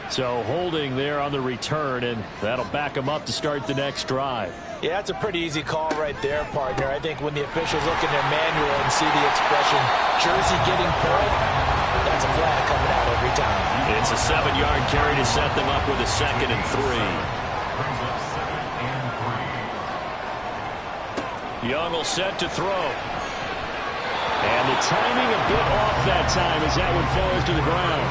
So holding there on the return, and that'll back them up to start the next drive. Yeah, that's a pretty easy call right there, partner. I think when the officials look in their manual and see the expression, jersey getting pulled, that's a flag coming out every time. It's a 7-yard carry to set them up with a 2nd and 3. Young will set to throw. And the timing a bit off that time as that one falls to the ground.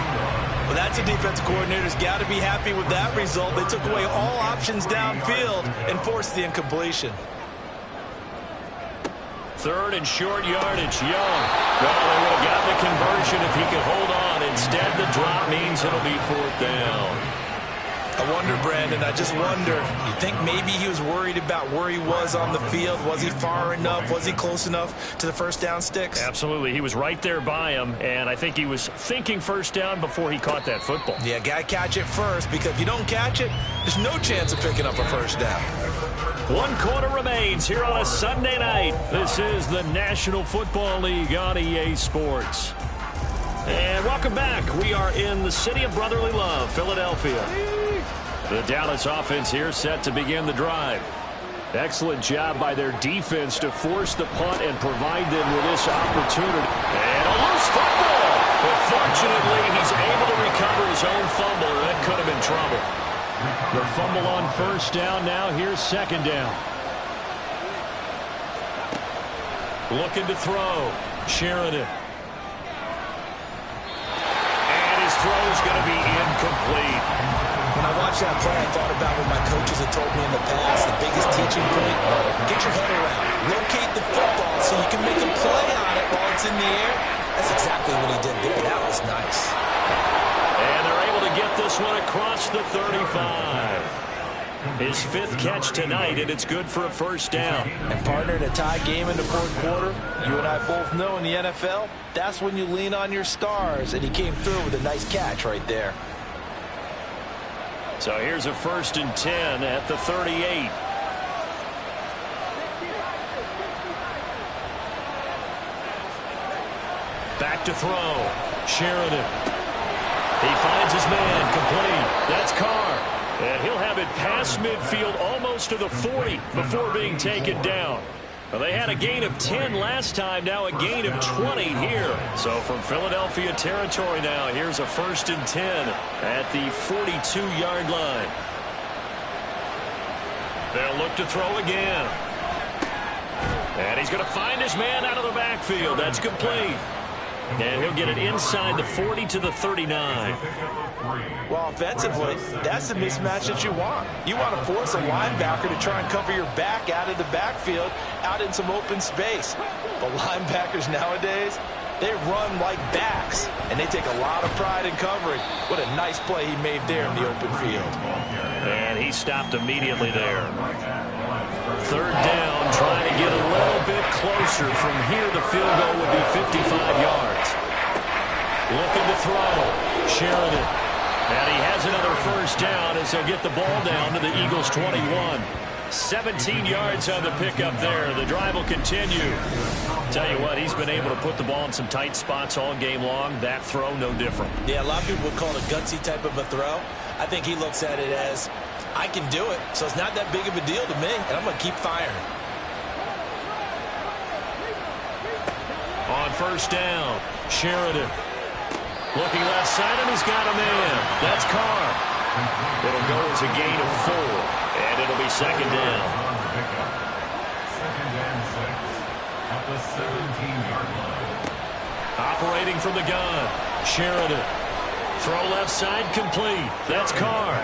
Well, that's a defense coordinator's got to be happy with that result. They took away all options downfield and forced the incompletion. 3rd and short yardage. Young. Well, they would have gotten the conversion if he could hold on. Instead, the drop means it'll be 4th down. I wonder, Brandon, I just wonder, you think maybe he was worried about where he was on the field? Was he far enough? Was he close enough to the 1st down sticks? Absolutely. He was right there by him, and I think he was thinking 1st down before he caught that football. Yeah, got to catch it first, because if you don't catch it, there's no chance of picking up a 1st down. 1 quarter remains here on a Sunday night. This is the National Football League on EA Sports. And welcome back. We are in the city of brotherly love, Philadelphia. The Dallas offense here set to begin the drive. Excellent job by their defense to force the punt and provide them with this opportunity. And a loose football. But fortunately, he's able to recover his own fumble. That could have been trouble. The fumble on 1st down. Now here's 2nd down. Looking to throw. Sheridan. And his throw's going to be incomplete. When I watched that play, I thought about what my coaches had told me in the past. The biggest teaching point, get your head around. Locate the football so you can make a play on it while it's in the air. That's exactly what he did there. That was nice. And they're able to get this one across the 35. His 5th catch tonight, and it's good for a 1st down. And partner, in a tie game in the 4th quarter, you and I both know in the NFL, that's when you lean on your stars. And he came through with a nice catch right there. So here's a 1st and 10 at the 38. Back to throw. Sheridan. He finds his man. Complete. That's Carr. And he'll have it past midfield almost to the 40 before being taken down. Well, they had a gain of 10 last time, now a gain of 20 here. So from Philadelphia territory now, here's a 1st and 10 at the 42-yard line. They'll look to throw again. And he's going to find his man out of the backfield. That's complete. And he'll get it inside the 40 to the 39. Well, offensively, that's the mismatch that you want. You want to force a linebacker to try and cover your back out of the backfield, out in some open space. But linebackers nowadays, they run like backs, and they take a lot of pride in covering. What a nice play he made there in the open field. And he stopped immediately there. Third down, trying to get a little bit closer. From here, the field goal would be 55 yards. Looking to throw. Sheridan. And he has another first down as they'll get the ball down to the Eagles' 21. 17 yards on the pickup there. The drive will continue. Tell you what, he's been able to put the ball in some tight spots all game long. That throw, no different. Yeah, a lot of people would call it a gutsy type of a throw. I think he looks at it as, I can do it, so it's not that big of a deal to me, and I'm going to keep firing. On first down, Sheridan. Looking left side, and he's got a man. That's Carr. It'll go as a gain of 4, and it'll be second down. Second and 6 at the 17-yard line. Operating from the gun, Sheridan. Throw left side, complete. That's Carr.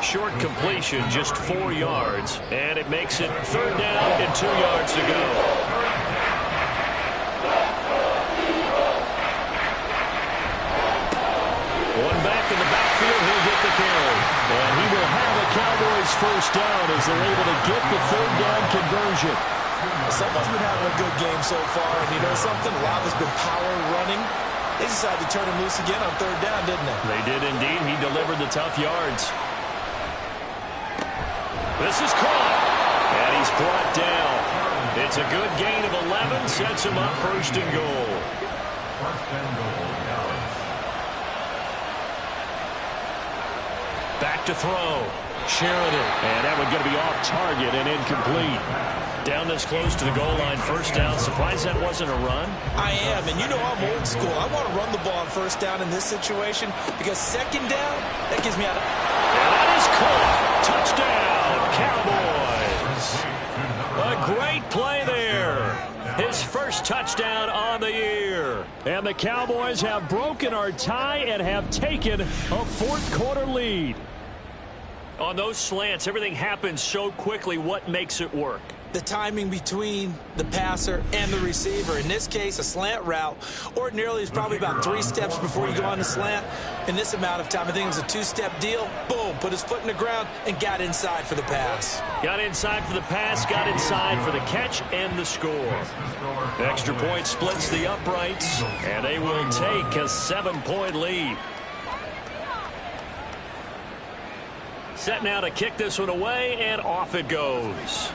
Short completion, just 4 yards, and it makes it third down and 2 yards to go. One back in the backfield, he'll get the carry. And he will have a Cowboys first down as they're able to get the third down conversion. Someone's been having a good game so far, and you know something? A lot has been power running. They decided to turn him loose again on third down, didn't they? They did indeed. He delivered the tough yards. This is caught, and he's brought down. It's a good gain of 11, sets him up first and goal. First and goal, Dallas. Back to throw. Sheridan. And that one going to be off target and incomplete. Down this close to the goal line, first down. Surprised that wasn't a run? I am, and you know I'm old school. I want to run the ball on first down in this situation because second down, that gives me out of... And that is caught. Touchdown, Cowboys. A great play there. His first touchdown on the year. And the Cowboys have broken our tie and have taken a fourth-quarter lead. On those slants, everything happens so quickly. What makes it work? The timing between the passer and the receiver. In this case, a slant route ordinarily is probably about 3 steps before you go on the slant. In this amount of time, I think it was a 2-step deal. Boom, put his foot in the ground and got inside for the pass. Got inside for the pass, got inside for the catch and the score. Extra point splits the uprights, and they will take a 7-point lead. Set now to kick this one away, and off it goes.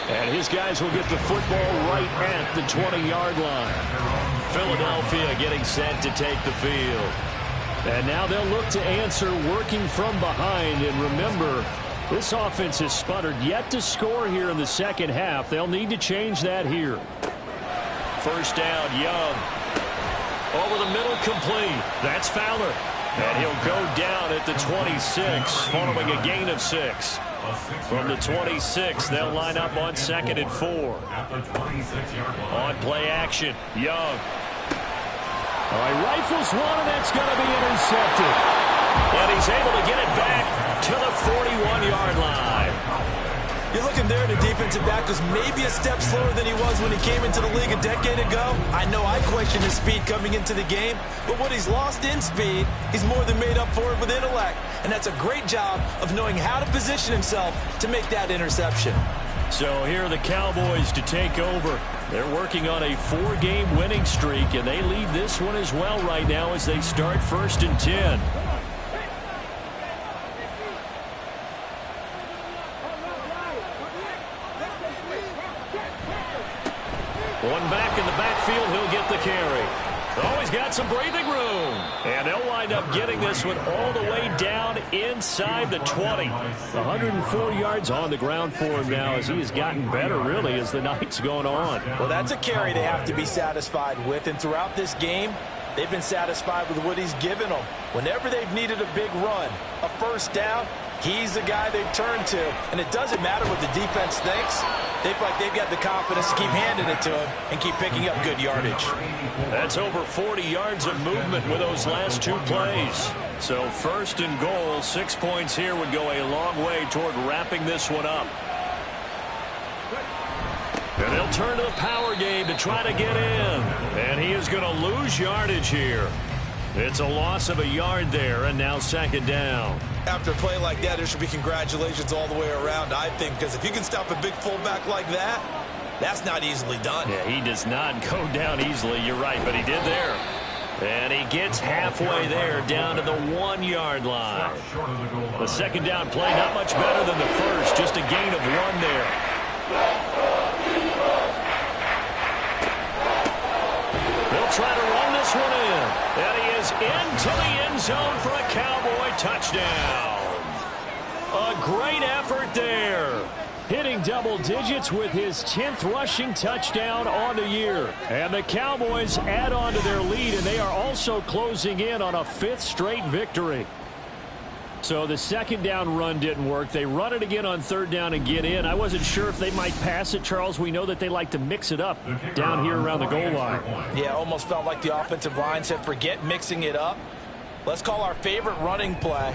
And his guys will get the football right at the 20-yard line. Philadelphia getting set to take the field. And now they'll look to answer working from behind. And remember, this offense has sputtered yet to score here in the second half. They'll need to change that here. First down, Young. Over the middle, complete. That's Fowler. And he'll go down at the 26 following a gain of 6. From the 26, they'll line up on 2nd and 4. On play action, Young. All right, rifles one, and that's going to be intercepted. And he's able to get it back to the 41-yard line. You're looking there, the defensive back was maybe a step slower than he was when he came into the league a decade ago. I know I questioned his speed coming into the game, but what he's lost in speed, he's more than made up for it with intellect. And that's a great job of knowing how to position himself to make that interception. So here are the Cowboys to take over. They're working on a 4-game winning streak, and they lead this one as well right now as they start 1st and 10. One back in the backfield, he'll get the carry. Oh, he's got some breathing room. And they'll wind up getting this one all the way down inside the 20. 104 yards on the ground for him now as he has gotten better, really, as the night's going on. Well, that's a carry they have to be satisfied with. And throughout this game, they've been satisfied with what he's given them. Whenever they've needed a big run, a first down, He's the guy they've turned to. And it doesn't matter what the defense thinks. They feel like they've got the confidence to keep handing it to him and keep picking up good yardage. That's over 40 yards of movement with those last 2 plays. So first and goal, 6 points here would go a long way toward wrapping this one up. And they'll turn to the power game to try to get in. And he is going to lose yardage here. It's a loss of a yard there, and now 2nd down. After a play like that, there should be congratulations all the way around, I think, because if you can stop a big fullback like that, that's not easily done. Yeah, he does not go down easily, you're right, but he did there. And he gets halfway there, down to the 1-yard line. The 2nd down play, not much better than the first, just a gain of 1 there. They'll try to run this one in. And he is into the end zone for a Cowboy touchdown. A great effort there. Hitting double digits with his 10th rushing touchdown on the year. And the Cowboys add on to their lead, and they are also closing in on a 5th straight victory. So the 2nd down run didn't work. They run it again on 3rd down and get in. I wasn't sure if they might pass it, Charles. We know that they like to mix it up down here around the goal line. Yeah, almost felt like the offensive line said, forget mixing it up. Let's call our favorite running play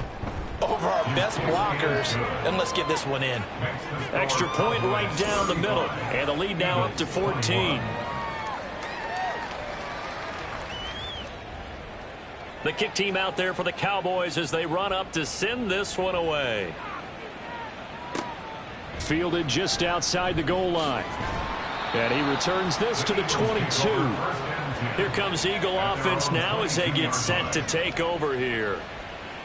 over our best blockers, and let's get this one in. Extra point right down the middle, and the lead now up to 14. The kick team out there for the Cowboys as they run up to send this one away. Fielded just outside the goal line. And he returns this to the 22. Here comes Eagle offense now as they get set to take over here.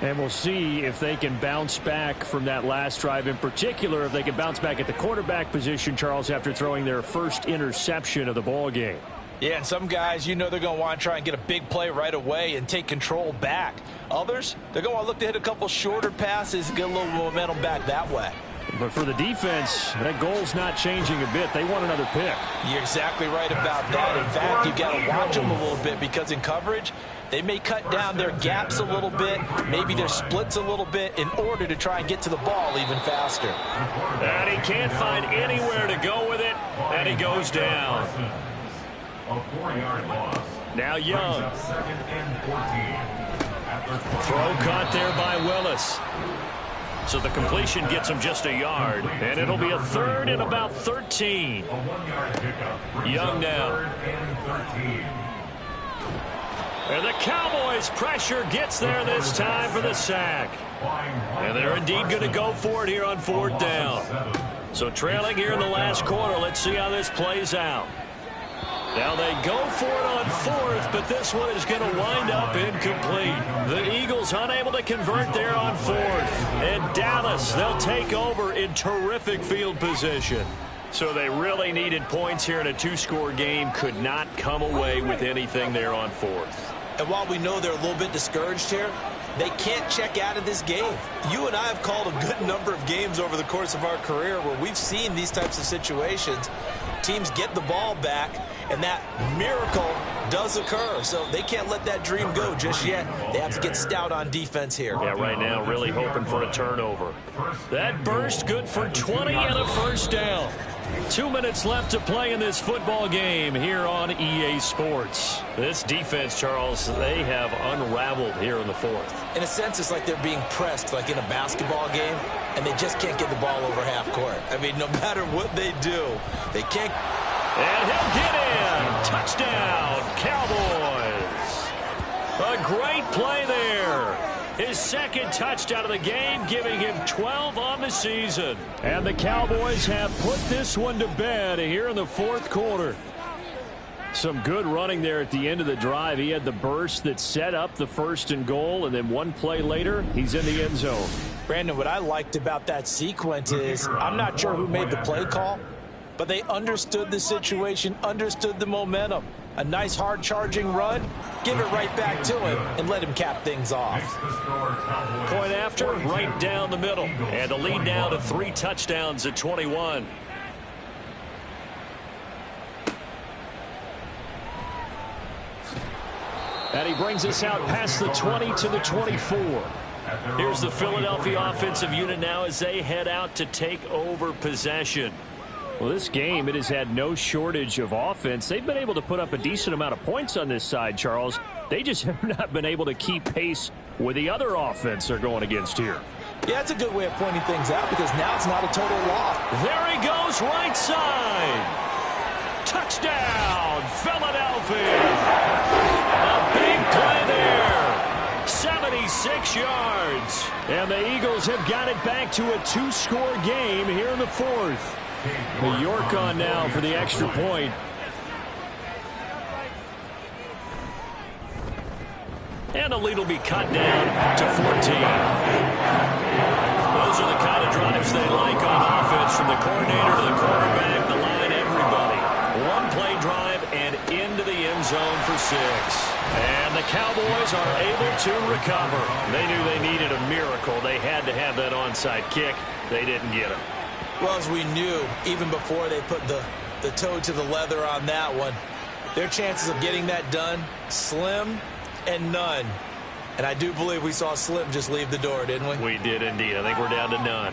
And we'll see if they can bounce back from that last drive, in particular if they can bounce back at the quarterback position, Charles, after throwing their first interception of the ball game. Yeah, and some guys, you know they're going to want to try and get a big play right away and take control back. Others, they're going to want to look to hit a couple shorter passes and get a little momentum back that way. But for the defense, that goal's not changing a bit. They want another pick. You're exactly right about that. In fact, you've got to watch them a little bit because in coverage, they may cut down their gaps a little bit, maybe their splits a little bit in order to try and get to the ball even faster. And he can't find anywhere to go with it, and he goes down. A 4-yard loss. Now Young. Second and 14. Throw caught there by Willis. So the completion gets him just a yard, and it'll be a 3rd and about 13. A 1-yard pickup. Young now. 3rd and 13. And the Cowboys' pressure gets there this time for the sack. And they're indeed going to go for it here on 4th down. So trailing here in the last quarter, let's see how this plays out. Now they go for it on 4th, but this one is going to wind up incomplete. The Eagles unable to convert there on 4th. And Dallas, they'll take over in terrific field position. So they really needed points here in a 2-score game. Could not come away with anything there on 4th. And while we know they're a little bit discouraged here, they can't check out of this game. You and I have called a good number of games over the course of our career where we've seen these types of situations. Teams get the ball back, and that miracle does occur. So they can't let that dream go just yet. They have to get stout on defense here. Yeah, right now really hoping for a turnover. That burst good for 20 and a 1st down. 2 minutes left to play in this football game here on EA Sports. This defense, Charles, they have unraveled here in the 4th. In a sense, it's like they're being pressed like in a basketball game, and they just can't get the ball over half court. I mean, no matter what they do, they can't. And he'll get in. Touchdown, Cowboys. A great play there. His 2nd touchdown of the game, giving him 12 on the season. And the Cowboys have put this one to bed here in the 4th quarter. Some good running there at the end of the drive. He had the burst that set up the 1st and goal, and then one play later, he's in the end zone. Brandon, what I liked about that sequence is I'm not sure who made the play call, but they understood the situation, understood the momentum. A nice hard-charging run, give it right back to him, and let him cap things off. Point after, right down the middle. And the lead now to 3 touchdowns at 21. And he brings us out past the 20 to the 24. Here's the Philadelphia offensive unit now as they head out to take over possession. Well, this game, it has had no shortage of offense. They've been able to put up a decent amount of points on this side, Charles. They just have not been able to keep pace with the other offense they're going against here. Yeah, it's a good way of pointing things out because now it's not a total loss. There he goes, right side. Touchdown, Philadelphia. A big play there. 76 yards. And the Eagles have got it back to a 2-score game here in the fourth. New York on now for the extra point. And the lead will be cut down to 14. Those are the kind of drives they like on offense, from the coordinator to the quarterback, the line, everybody. One-play drive and into the end zone for 6. And the Cowboys are able to recover. They knew they needed a miracle. They had to have that onside kick. They didn't get it. Well, as we knew, even before they put the toe to the leather on that one, their chances of getting that done, slim and none. And I do believe we saw Slim just leave the door, didn't we? We did indeed. I think we're down to none.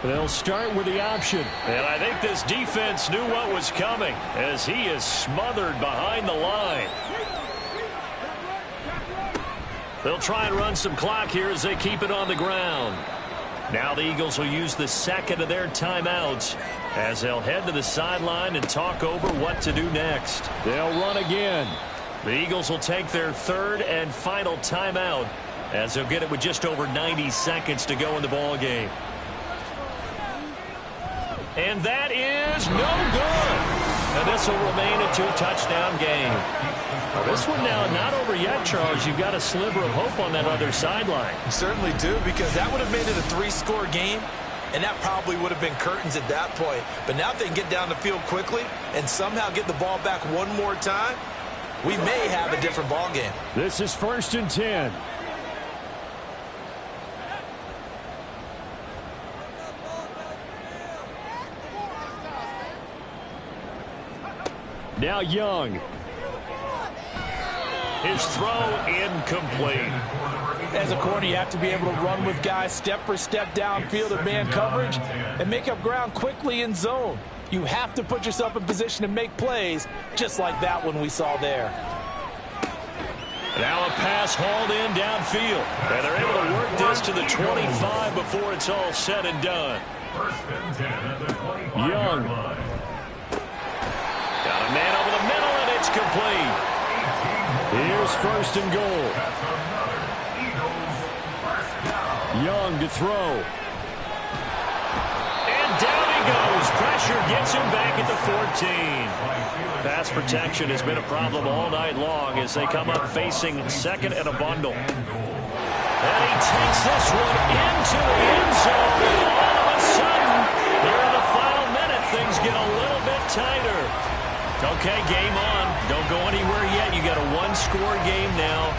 They'll start with the option. And I think this defense knew what was coming as he is smothered behind the line. They'll try and run some clock here as they keep it on the ground. Now the Eagles will use the second of their timeouts as they'll head to the sideline and talk over what to do next. They'll run again. The Eagles will take their third and final timeout as they'll get it with just over 90 seconds to go in the ball game. And that is no good. And this will remain a 2-touchdown game. Now, this one now not over yet, Charles. You've got a sliver of hope on that other sideline. You certainly do, because that would have made it a 3-score game, and that probably would have been curtains at that point. But now if they can get down the field quickly and somehow get the ball back one more time, we may have a different ball game. This is 1st and 10. Now Young. His throw incomplete. As a corner, you have to be able to run with guys step for step downfield in man coverage and make up ground quickly in zone. You have to put yourself in position to make plays, just like that one we saw there. Now a pass hauled in downfield. And they're able to work this to the 25 before it's all said and done. 1st and 10 at the 25-yard Young. line. Got a man over the middle, and it's complete. Here's 1st and goal. That's another Eagles first down. Young to throw. And down he goes. Pressure gets him back at the 14. Pass protection has been a problem all night long as they come up facing second and a bundle. And he takes this one into the end zone. And all of a sudden, here in the final minute, things get a little bit tighter. Okay, game on. Don't go anywhere yet. You got a 1-score game now.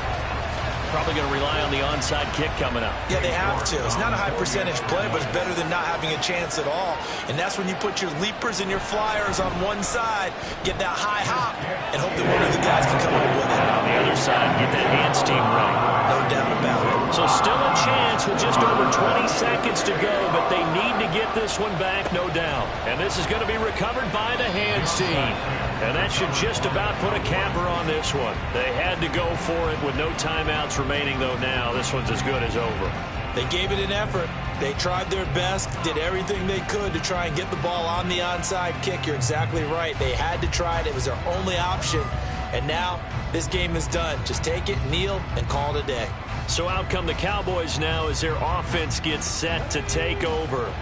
Probably going to rely on the onside kick coming up. Yeah, they have to. It's not a high percentage play, but it's better than not having a chance at all. And that's when you put your leapers and your flyers on one side, get that high hop, and hope that one of the guys can come up with it. On the other side, get that hands team running. No doubt about it. So still a chance with just over 20 seconds to go, but they need to get this one back, no doubt. And this is going to be recovered by the hands team. And that should just about put a capper on this one. They had to go for it with no timeouts remaining, though. Now this one's as good as over. They gave it an effort. They tried their best, did everything they could to try and get the ball on the onside kick. You're exactly right. They had to try it. It was their only option. And now this game is done. Just take it, kneel, and call it a day. So out come the Cowboys now as their offense gets set to take over.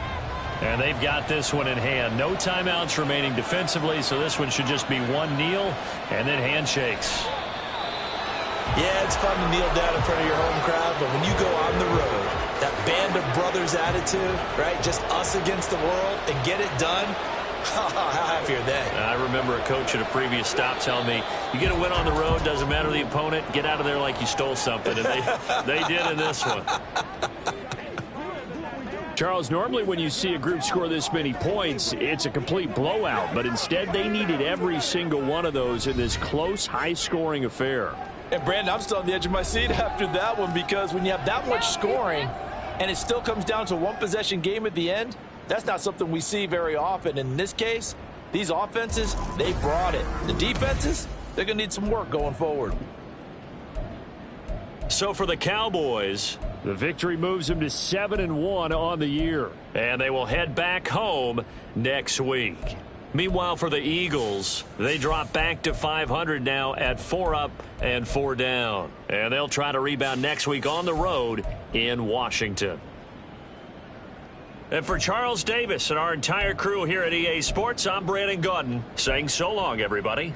And they've got this one in hand. No timeouts remaining defensively, so this one should just be one kneel and then handshakes. Yeah, it's fun to kneel down in front of your home crowd, but when you go on the road, that band of brothers attitude, right, just us against the world, and get it done, how happy are they? I remember a coach at a previous stop telling me, you get a win on the road, doesn't matter the opponent, get out of there like you stole something, and they did in this one. Charles, normally when you see a group score this many points, it's a complete blowout. But instead, they needed every single one of those in this close, high-scoring affair. And, Brandon, I'm still on the edge of my seat after that one because when you have that much scoring and it still comes down to one possession game at the end, that's not something we see very often. In this case, these offenses, they brought it. The defenses, they're going to need some work going forward. So for the Cowboys, the victory moves them to 7-1 on the year. And they will head back home next week. Meanwhile, for the Eagles, they drop back to 500 now at 4 up and 4 down. And they'll try to rebound next week on the road in Washington. And for Charles Davis and our entire crew here at EA Sports, I'm Brandon Gaudin saying so long, everybody.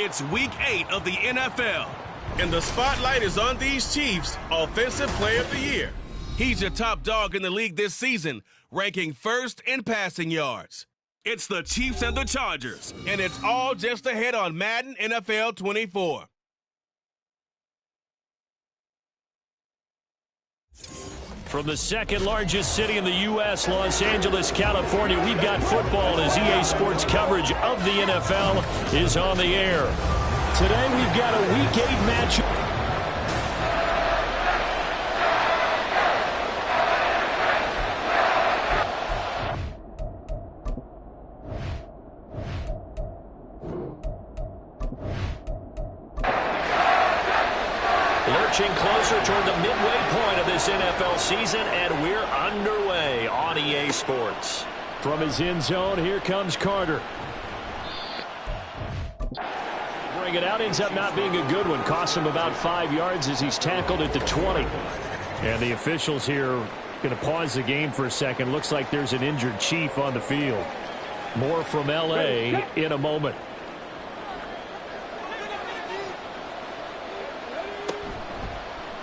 It's Week 8 of the NFL, and the spotlight is on these Chiefs' Offensive Player of the Year. He's your top dog in the league this season, ranking first in passing yards. It's the Chiefs and the Chargers, and it's all just ahead on Madden NFL 24. From the second largest city in the U.S., Los Angeles, California, we've got football as EA Sports coverage of the NFL is on the air. Today we've got a Week 8 matchup. Lurching closer toward the midway point of this NFL season, and we're underway on EA Sports. From his end zone, here comes Carter. Bring it out, ends up not being a good one. Costs him about 5 yards as he's tackled at the 20. And the officials here going to pause the game for a second. Looks like there's an injured Chief on the field. More from L.A. in a moment.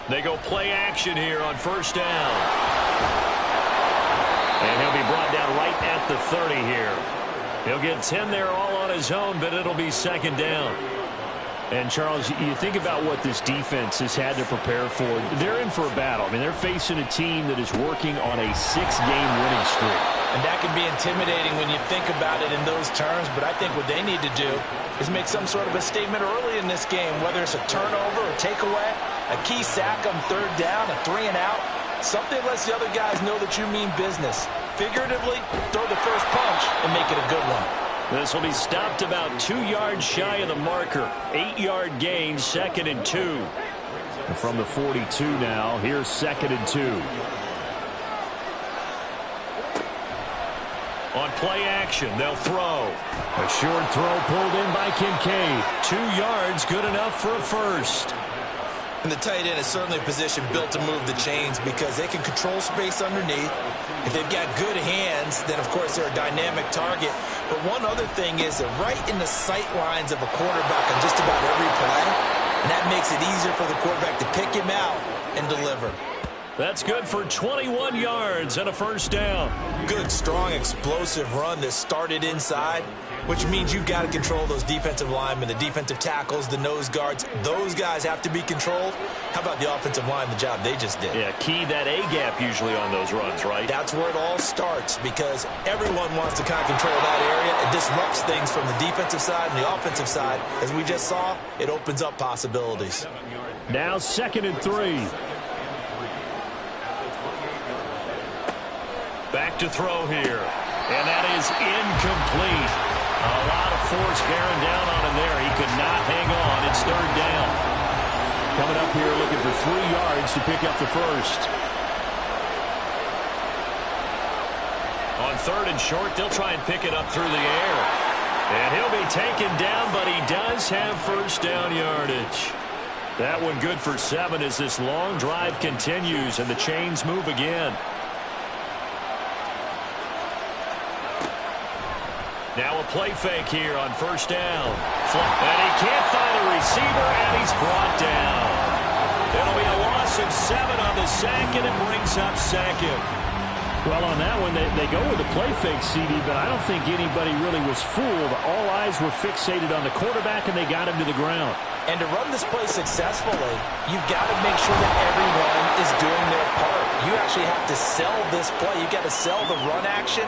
They go play action here on first down. And he'll be brought down right at the 30 here. He'll get 10 there all on his own, but it'll be second down. And, Charles, you think about what this defense has had to prepare for. They're in for a battle. I mean, they're facing a team that is working on a 6-game winning streak. And that can be intimidating when you think about it in those terms, but I think what they need to do is make some sort of a statement early in this game, whether it's a turnover, a takeaway, a key sack on third down, a 3-and-out. Something lets the other guys know that you mean business. Figuratively, throw the first punch and make it a good one. This will be stopped about 2 yards shy of the marker. 8-yard gain, 2nd and 2. And from the 42 now, here's 2nd and 2. On play action, they'll throw. A short throw pulled in by Kincaid. 2 yards, good enough for a first. And the tight end is certainly a position built to move the chains because they can control space underneath. If they've got good hands, then, of course, they're a dynamic target. But one other thing is they're right in the sight lines of a quarterback on just about every play, and that makes it easier for the quarterback to pick him out and deliver. That's good for 21 yards and a first down. Good, strong, explosive run that started inside, which means you've got to control those defensive linemen, the defensive tackles, the nose guards. Those guys have to be controlled. How about the offensive line, the job they just did? Yeah, key that A-gap usually on those runs, right? That's where it all starts because everyone wants to kind of control that area. It disrupts things from the defensive side and the offensive side. As we just saw, it opens up possibilities. Now 2nd and 3. Back to throw here. And that is incomplete. A lot of force bearing down on him there. He could not hang on. It's third down. Coming up here looking for 3 yards to pick up the first. On 3rd and short, they'll try and pick it up through the air. And he'll be taken down, but he does have first down yardage. That one good for 7 as this long drive continues and the chains move again. Now a play fake here on first down. And he can't find a receiver, and he's brought down. It'll be a loss of 7 on the sack, and it brings up 2nd. Well, on that one, they go with the play fake, CD, but I don't think anybody really was fooled. All eyes were fixated on the quarterback, and they got him to the ground. And to run this play successfully, you've got to make sure that everyone is doing their part. You actually have to sell this play. You've got to sell the run action.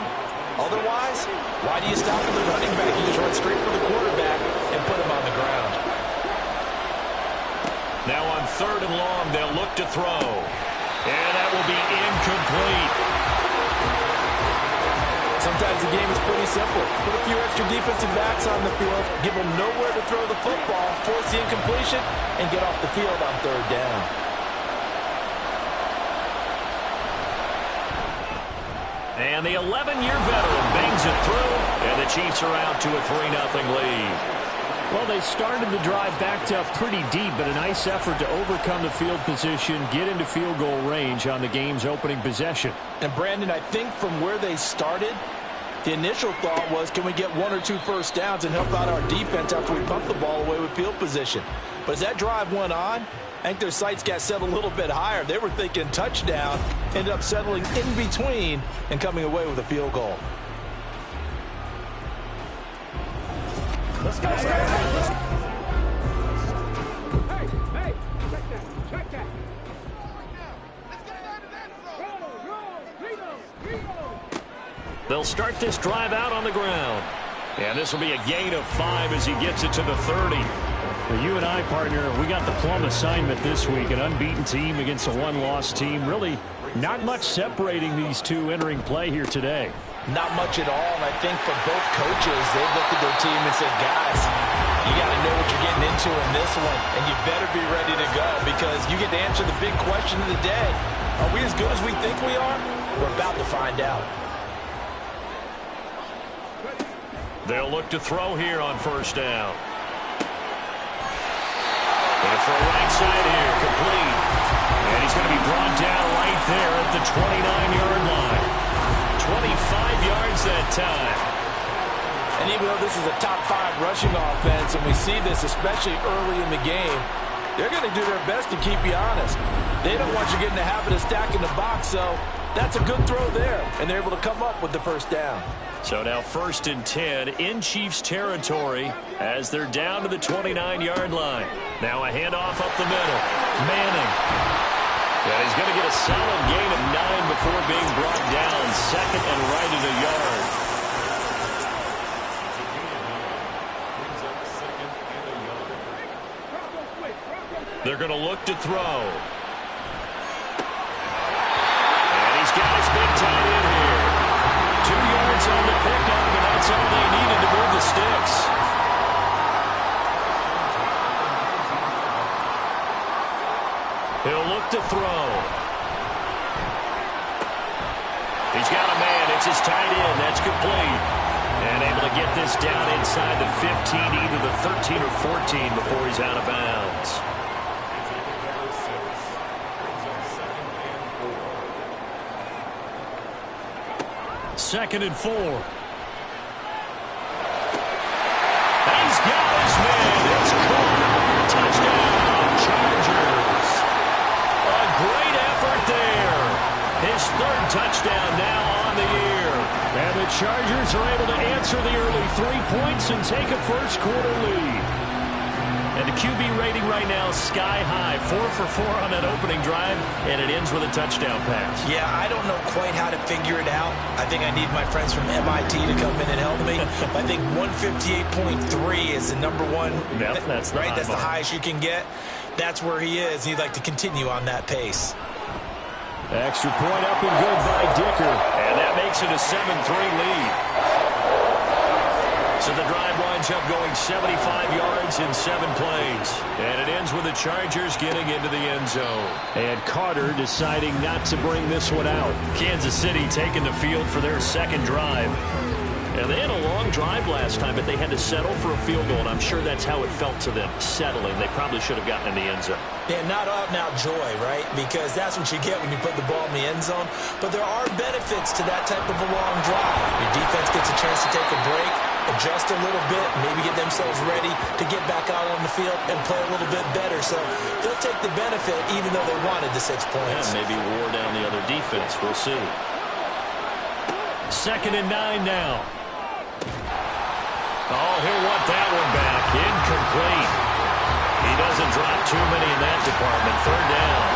Otherwise, why do you stop at the running back? You just run straight for the quarterback and put him on the ground. Now on 3rd and long, they'll look to throw. And that will be incomplete. Sometimes the game is pretty simple. Put a few extra defensive backs on the field, give them nowhere to throw the football, force the incompletion, and get off the field on 3rd down. And the 11-year veteran bangs it through, and the Chiefs are out to a 3-0 lead. Well, they started the drive backed up pretty deep, but a nice effort to overcome the field position, get into field goal range on the game's opening possession. And, Brandon, I think from where they started, The initial thought was, can we get 1 or 2 first downs and help out our defense after we pump the ball away with field position? But as that drive went on, I think their sights got set a little bit higher. They were thinking touchdown, ended up settling in between and coming away with a field goal. Let's go. Hey, check that. They'll start this drive out on the ground. And this will be a gain of 5 as he gets it to the 30. Well, you and I, partner, we got the plum assignment this week. An unbeaten team against a one-loss team. Really not much separating these two entering play here today. Not much at all, and I think for both coaches, they've looked at their team and said, guys, you got to know what you're getting into in this one, and you better be ready to go because you get to answer the big question of the day. Are we as good as we think we are? We're about to find out. They'll look to throw here on first down. And for a right side here, complete. And he's going to be brought down right there at the 29-yard line. 25 yards that time. And even though this is a top 5 rushing offense, and we see this especially early in the game, they're going to do their best to keep you honest. They don't want you getting the habit of stacking the box, so that's a good throw there. And they're able to come up with the first down. So now 1st and 10 in Chiefs territory as they're down to the 29-yard line. Now a handoff up the middle. Manning. And he's going to get a solid gain of 9 before being brought down. 2nd and right at a yard. They're going to look to throw. And he's got his big tight end here. 2 yards on the pickup, and that's all they needed to move the sticks. He'll look to throw. He's got a man. It's his tight end. That's complete. And able to get this down inside the 15, either the 13 or 14 before he's out of bounds. Second and 4. He's got his man. It's caught. Touchdown, Chargers. A great effort there. His 3rd touchdown now on the year. And the Chargers are able to answer the early 3 points and take a first-quarter lead. And the QB rating right now sky high. 4 for 4 on that opening drive, and it ends with a touchdown pass. Yeah, I don't know quite how to figure it out. I think I need my friends from MIT to come in and help me. I think 158.3 is the number one. Yep, that's the right. That's mark. the highest you can get. That's where he is. He'd like to continue on that pace. Extra point up and good by Dicker. And that makes it a 7-3 lead. So the drive winds up going 75 yards in 7 plays. And it ends with the Chargers getting into the end zone. And Carter deciding not to bring this one out. Kansas City taking the field for their 2nd drive. And they had a long drive last time, but they had to settle for a field goal, and I'm sure that's how it felt to them, settling. They probably should have gotten in the end zone. Yeah, not out-and-out joy, right? Because that's what you get when you put the ball in the end zone. But there are benefits to that type of a long drive. Your defense gets a chance to take a break, adjust a little bit, maybe get themselves ready to get back out on the field and play a little bit better. So they'll take the benefit even though they wanted the 6 points. Yeah, maybe wore down the other defense. We'll see. 2nd and 9 now. Oh, he'll want that one back. Incomplete. He doesn't drop too many in that department. 3rd down.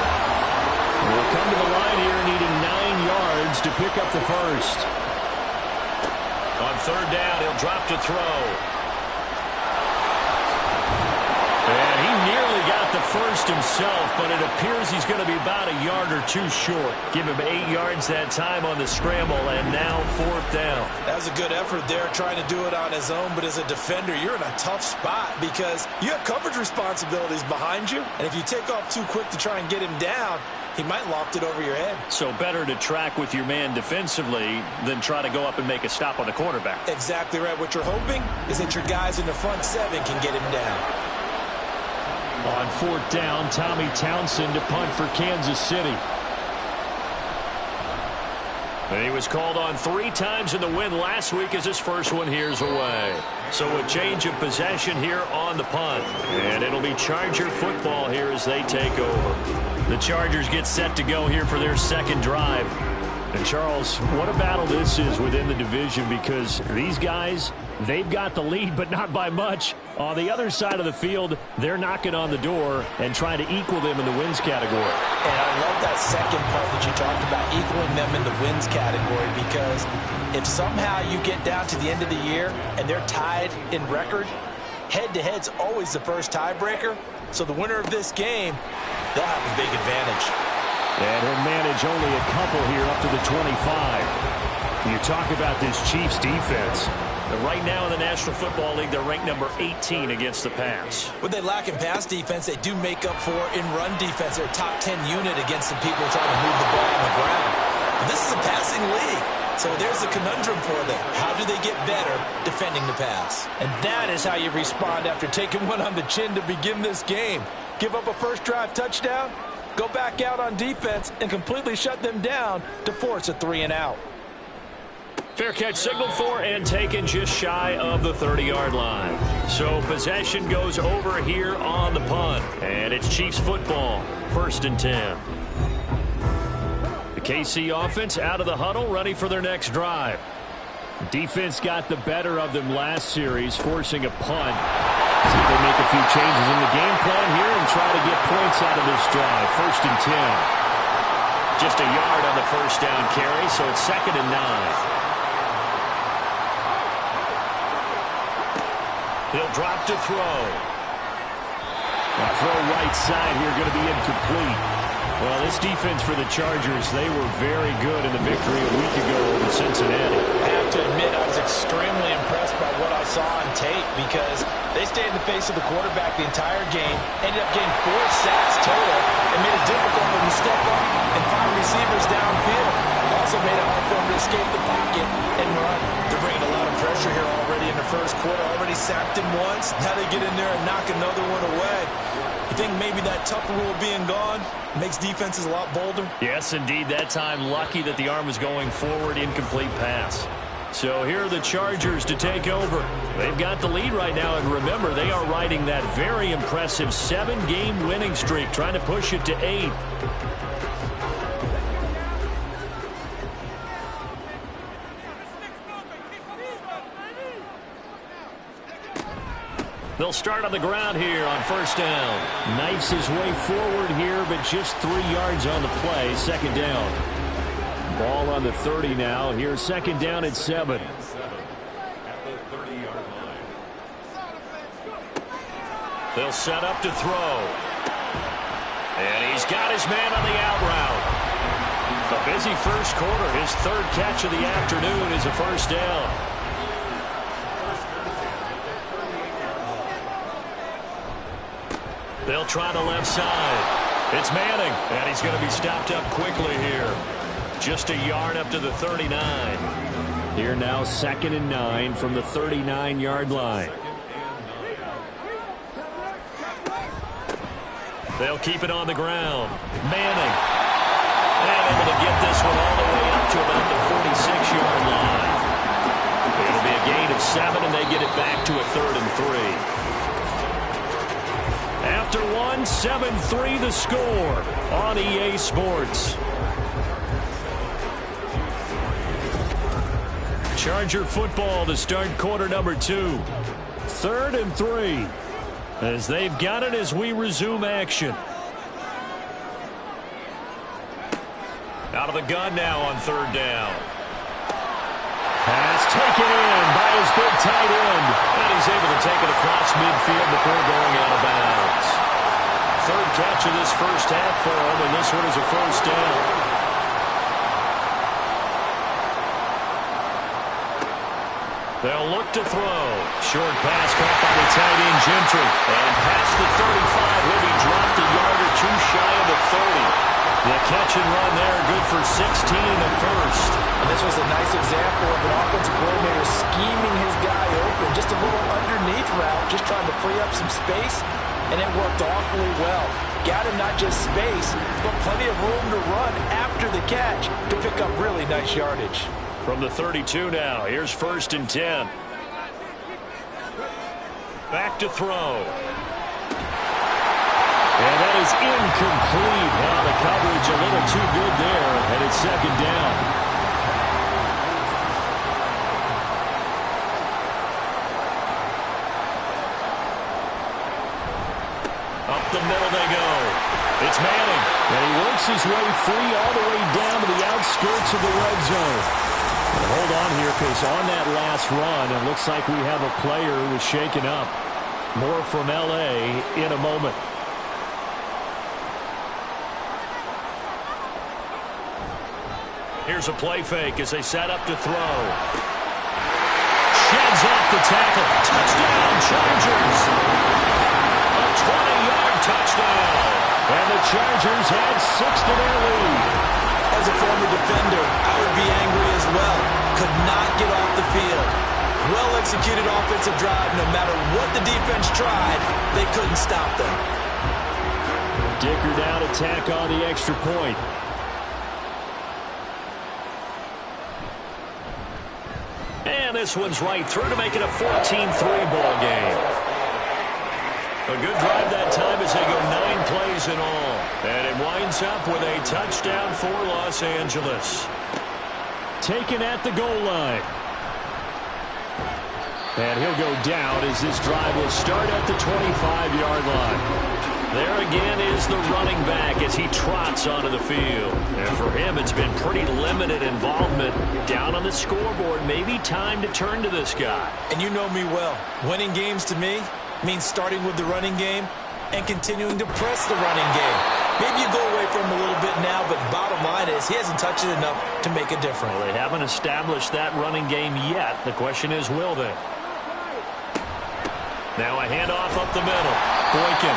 We'll come to the line here needing 9 yards to pick up the first. On 3rd down, he'll drop to throw. And he nearly got the first himself, but it appears he's going to be about a yard or 2 short. Give him 8 yards that time on the scramble, and now 4th down. That was a good effort there, trying to do it on his own, but as a defender, you're in a tough spot because you have coverage responsibilities behind you, and if you take off too quick to try and get him down, he might loft it over your head. So better to track with your man defensively than try to go up and make a stop on the quarterback. Exactly right. What you're hoping is that your guys in the front 7 can get him down. On 4th down, Tommy Townsend to punt for Kansas City. And he was called on 3 times in the win last week as his first one here's away. So a change of possession here on the punt. And it'll be Charger football here as they take over. The Chargers get set to go here for their second drive. And Charles, what a battle this is within the division, because these guys, they've got the lead, but not by much. On the other side of the field, they're knocking on the door and trying to equal them in the wins category. And I love that second part that you talked about, equaling them in the wins category, because if somehow you get down to the end of the year and they're tied in record, head-to-head's always the first tiebreaker. So the winner of this game, they'll have a big advantage. And he'll manage only a couple here up to the 25. You talk about this Chiefs defense. Right now in the National Football League, they're ranked number 18 against the pass. What they lack in pass defense, they do make up for in run defense. They're a top 10 unit against the people trying to move the ball on the ground. But this is a passing league. So there's a conundrum for them. How do they get better defending the pass? And that is how you respond after taking one on the chin to begin this game. Give up a first drive touchdown, go back out on defense, and completely shut them down to force a 3-and-out. Fair catch signaled for and taken just shy of the 30-yard line. So possession goes over here on the punt. And it's Chiefs football, 1st and 10. The KC offense out of the huddle, ready for their next drive. Defense got the better of them last series, forcing a punt. See if they make a few changes in the game plan here and try to get points out of this drive. 1st and 10. Just a yard on the first down carry, so it's 2nd and 9. He'll drop to throw. A throw right side here going to be incomplete. Well, this defense for the Chargers, they were very good in the victory a week ago over Cincinnati. I have to admit, I was extremely impressed by what I saw on tape, because they stayed in the face of the quarterback the entire game, ended up getting 4 sacks total, and made it difficult for him to step up and find receivers downfield. Also made it hard for him to escape the pocket and run. They're bringing a lot of pressure here already in the first quarter. Already sacked him once. Now they get in there and knock another one away. You think maybe that Tucker rule being gone makes defenses a lot bolder? Yes, indeed. That time, lucky that the arm was going forward, incomplete pass. So here are the Chargers to take over. They've got the lead right now, and remember, they are riding that very impressive 7-game winning streak, trying to push it to 8. They'll start on the ground here on 1st down. Knifes his way forward here, but just 3 yards on the play. 2nd down. Ball on the 30 now. Here's 2nd down at 7. They'll set up to throw. And he's got his man on the out route. A busy first quarter. His 3rd catch of the afternoon is a 1st down. They'll try the left side. It's Manning, and he's going to be stopped up quickly here. Just a yard up to the 39. Here now, 2nd and 9 from the 39-yard line. They'll keep it on the ground. Manning. And able to get this one all the way up to about the 46-yard line. It'll be a gain of 7, and they get it back to a 3rd and 3. After 1, 7-3 the score on EA Sports. Charger football to start quarter number 2. 3rd and 3 as they've got it as we resume action. Out of the gun now on 3rd down. Pass taken in by his big tight end. And he's able to take it across midfield before going out of bounds. 3rd catch of this first half for him, and this one is a 1st down. They'll look to throw. Short pass caught by the tight end Gentry. And past the 35, will be dropped a yard or 2 shy of the 30. The catch and run there, good for 16 in the 1st. And this was a nice example of an offensive coordinator scheming his guy open. Just a little underneath route, just trying to free up some space, and it worked awfully well. got him not just space, but plenty of room to run after the catch to pick up really nice yardage. From the 32 now, here's 1st and 10. Back to throw. And that is incomplete. Now the coverage a little too good there, and it's 2nd down. Up the middle they go. It's Manning. And he works his way free all the way down to the outskirts of the red zone. And hold on here, because on that last run, it looks like we have a player who was shaken up. More from L.A. in a moment. Here's a play fake as they set up to throw. Sheds off the tackle. Touchdown, Chargers. A 20-yard touchdown. And the Chargers had 6 to their lead. As a former defender, I would be angry as well. Could not get off the field. Well-executed offensive drive. No matter what the defense tried, they couldn't stop them. Dicker down to tack on the extra point. And this one's right through to make it a 14-3 ball game. A good drive that time as they go 9 plays in all. And it winds up with a touchdown for Los Angeles. Taken at the goal line. And he'll go down as this drive will start at the 25-yard line. There again is the running back as he trots onto the field. And for him, it's been pretty limited involvement down on the scoreboard. Maybe time to turn to this guy. And you know me well. Winning games to me means starting with the running game and continuing to press the running game. Maybe you go away from him a little bit now, but bottom line is he hasn't touched it enough to make a difference. Well, they haven't established that running game yet. The question is, will they? Now a handoff up the middle. Boykin.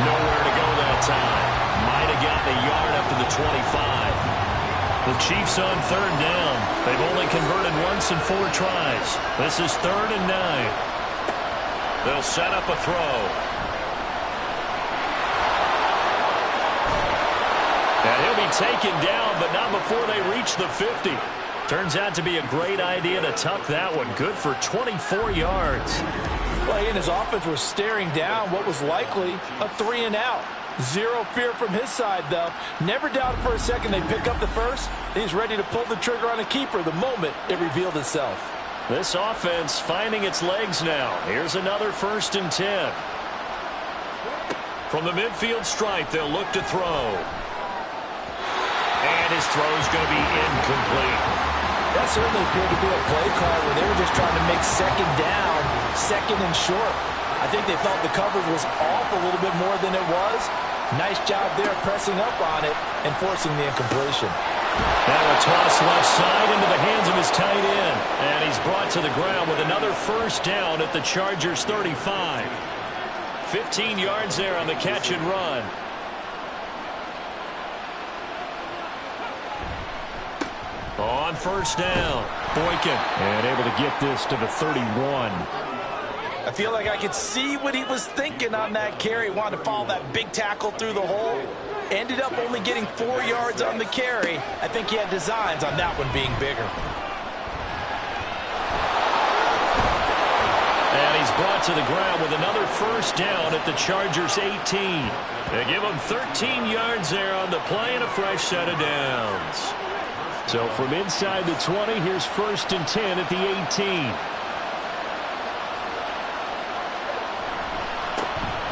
Nowhere to go that time. Might have gotten a yard up to the 25. The Chiefs on 3rd down. They've only converted once in 4 tries. This is 3rd and 9. They'll set up a throw. And he'll be taken down, but not before they reach the 50. Turns out to be a great idea to tuck that one. Good for 24 yards. Well, he and his offense were staring down what was likely a 3-and-out. Zero fear from his side, though. Never doubted for a second they'd pick up the first. He's ready to pull the trigger on a keeper the moment it revealed itself. This offense finding its legs now. Here's another 1st and 10. From the midfield stripe, they'll look to throw. And his throw's going to be incomplete. That certainly appeared to be a play call where they were just trying to make 2nd down, 2nd and short. I think they thought the coverage was off a little bit more than it was. Nice job there pressing up on it and forcing the incompletion. Now a toss left side into the hands of his tight end. And he's brought to the ground with another 1st down at the Chargers 35. 15 yards there on the catch and run. On 1st down, Boykin. And able to get this to the 31. I feel like I could see what he was thinking on that carry. Wanted to follow that big tackle through the hole. Ended up only getting 4 yards on the carry. I think he had designs on that one being bigger. And he's brought to the ground with another 1st down at the Chargers 18. They give him 13 yards there on the play and a fresh set of downs. So from inside the 20, here's 1st and 10 at the 18.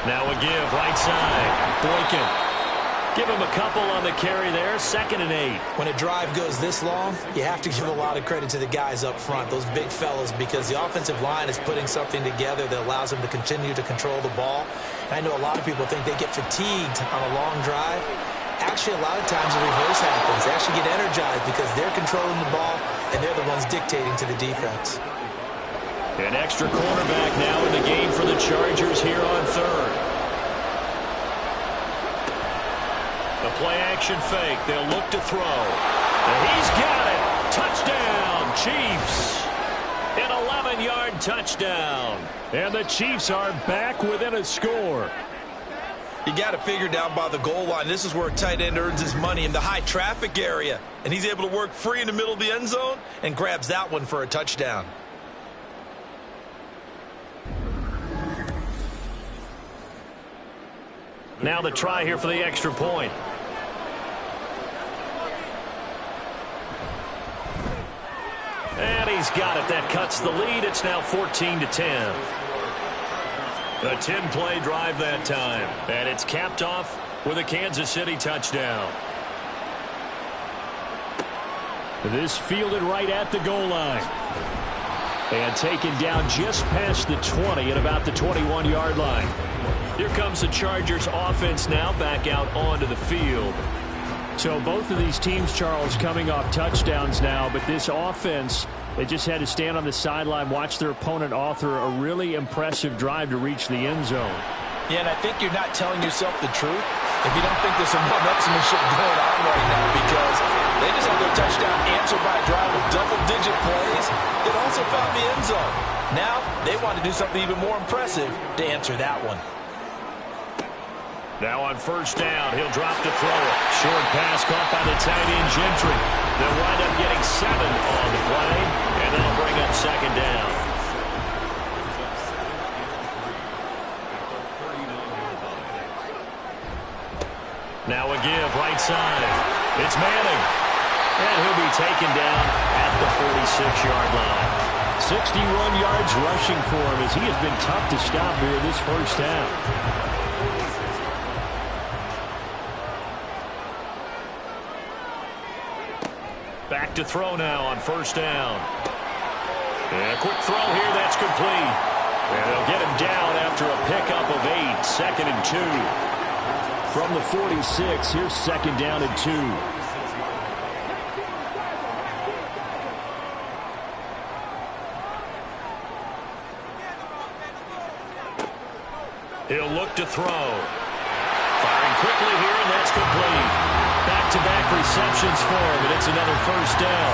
Now a give right side. Boykin. Give him a couple on the carry there. 2nd and 8. When a drive goes this long, you have to give a lot of credit to the guys up front, those big fellas, because the offensive line is putting something together that allows them to continue to control the ball. And I know a lot of people think they get fatigued on a long drive. Actually, a lot of times the reverse happens. They actually get energized because they're controlling the ball and they're the ones dictating to the defense. An extra cornerback now in the game for the Chargers here on 3rd. The play-action fake. They'll look to throw. And he's got it. Touchdown, Chiefs. An 11-yard touchdown. And the Chiefs are back within a score. You got to figure down by the goal line. This is where a tight end earns his money, in the high traffic area. And he's able to work free in the middle of the end zone and grabs that one for a touchdown. Now the try here for the extra point. And he's got it. That cuts the lead. It's now 14-10. A 10-play drive that time. And it's capped off with a Kansas City touchdown. This fielded right at the goal line. And taken down just past the 20 at about the 21-yard line. Here comes the Chargers offense now back out onto the field. So both of these teams, Charles, coming off touchdowns now, but this offense, they just had to stand on the sideline, watch their opponent author a really impressive drive to reach the end zone. Yeah, and I think you're not telling yourself the truth if you don't think there's some one-upsmanship going on right now, because they just had their touchdown answered by a drive of double-digit plays that also found the end zone. Now they want to do something even more impressive to answer that one. Now on first down, he'll drop to throw it. Short pass caught by the tight end Gentry. They'll wind up getting 7 on the play, and that'll bring up second down. Now a give, right side. It's Manning. And he'll be taken down at the 46-yard line. 61 yards rushing for him as he has been tough to stop here this first half. Back to throw now on first down. And a quick throw here, that's complete. And they'll get him down after a pickup of 8, 2nd and 2. From the 46, here's 2nd down and 2. He'll look to throw. Firing quickly here, and that's complete. Back-to-back receptions for him, and it's another first down.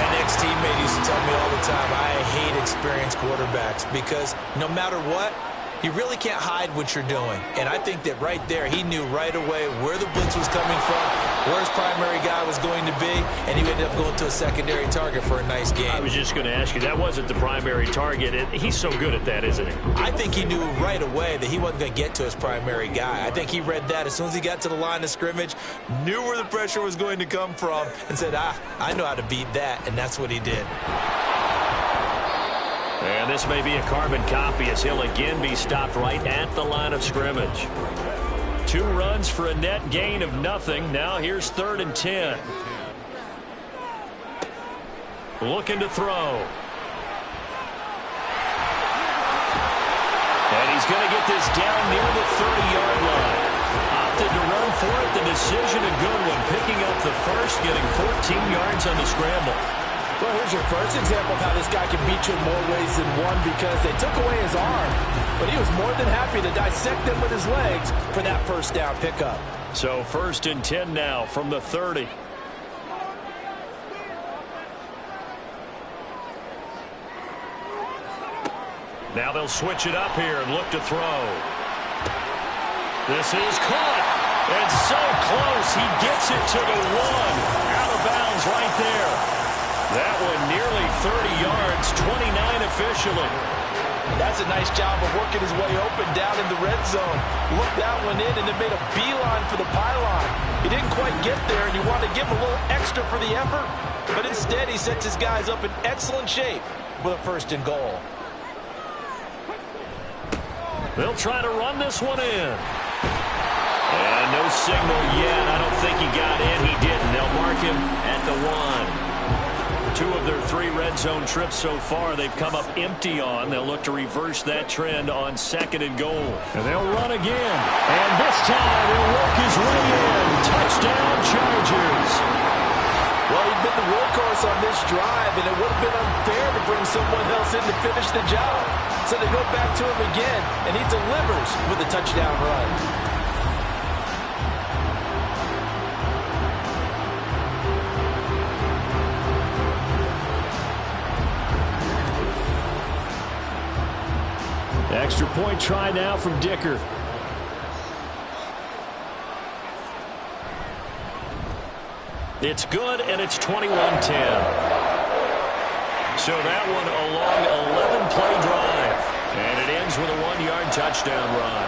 An ex-teammate used to tell me all the time, I hate experienced quarterbacks because no matter what, you really can't hide what you're doing. And I think that right there, he knew right away where the blitz was coming from, where his primary guy was going to be, and he ended up going to a secondary target for a nice game. I was just going to ask you, that wasn't the primary target. He's so good at that, isn't he? I think he knew right away that he wasn't going to get to his primary guy. I think he read that as soon as he got to the line of scrimmage, knew where the pressure was going to come from, and said, I know how to beat that, and that's what he did. And this may be a carbon copy as he'll again be stopped right at the line of scrimmage. 2 runs for a net gain of nothing. Now here's 3rd and 10. Looking to throw. And he's going to get this down near the 30-yard line. Opted to run for it. The decision a good one. Picking up the first, getting 14 yards on the scramble. Well, here's your first example of how this guy can beat you in more ways than one, because they took away his arm, but he was more than happy to dissect them with his legs for that first down pickup. So 1st and 10 now from the 30. Now they'll switch it up here and look to throw. This is caught. And so close. He gets it to the 1. Out of bounds right there. That one nearly 30 yards, 29 officially. That's a nice job of working his way open down in the red zone. Looked that one in and then made a beeline for the pylon. He didn't quite get there, and you want to give him a little extra for the effort, but instead he sets his guys up in excellent shape with a 1st and goal. They'll try to run this one in. And no signal yet. I don't think he got in. He didn't. They'll mark him at the 1. 2 of their 3 red zone trips so far they've come up empty on. They'll look to reverse that trend on 2nd and goal. And they'll run again. And this time he'll work his way in. Touchdown Chargers. Well, he'd been the workhorse on this drive, and it would have been unfair to bring someone else in to finish the job. So they go back to him again, and he delivers with a touchdown run. Extra point try now from Dicker. It's good, and it's 21-10. So that one a long 11-play drive. And it ends with a 1-yard touchdown run.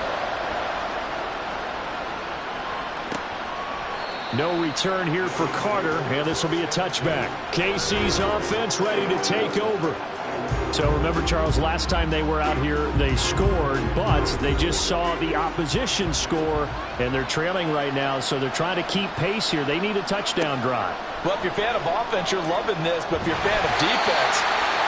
No return here for Carter, and this will be a touchback. KC's offense ready to take over. So remember, Charles, last time they were out here, they scored, but they just saw the opposition score, and they're trailing right now, so they're trying to keep pace here. They need a touchdown drive. Well, if you're a fan of offense, you're loving this, but if you're a fan of defense,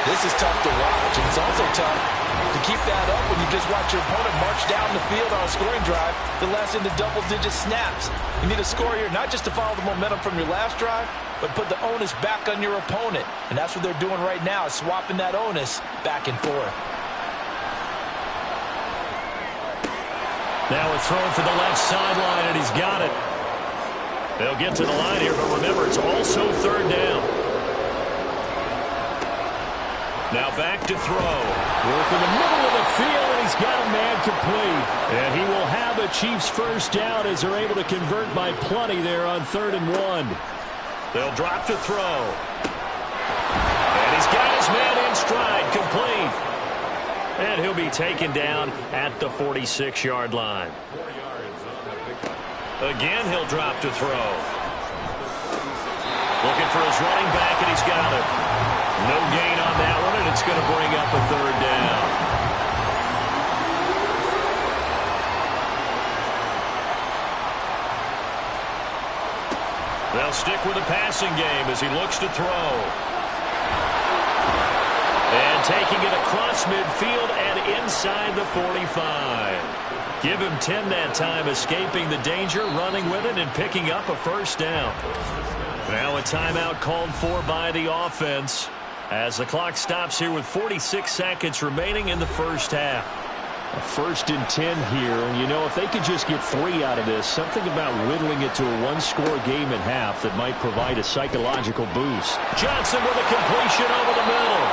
this is tough to watch, and it's also tough to keep that up when you just watch your opponent march down the field on a scoring drive that lasts into double-digit snaps. You need a score here, not just to follow the momentum from your last drive, but put the onus back on your opponent. And that's what they're doing right now, swapping that onus back and forth. Now a throw for the left sideline, and he's got it. They'll get to the line here, but remember, it's also third down. Now back to throw. Work in the middle of the field, and he's got a man complete. And he will have a Chiefs first down as they're able to convert by plenty there on 3rd and 1. They'll drop to throw. And he's got his man in stride, complete. And he'll be taken down at the 46-yard line. Again, he'll drop to throw. Looking for his running back, and he's got it. No gain on that one, and it's going to bring up a 3rd down. They'll stick with the passing game as he looks to throw. And taking it across midfield and inside the 45. Give him 10 that time, escaping the danger, running with it, and picking up a first down. Now a timeout called for by the offense as the clock stops here with 46 seconds remaining in the first half. A 1st and 10 here, and you know, if they could just get 3 out of this, something about whittling it to a 1-score game at half that might provide a psychological boost. Johnson with a completion over the middle.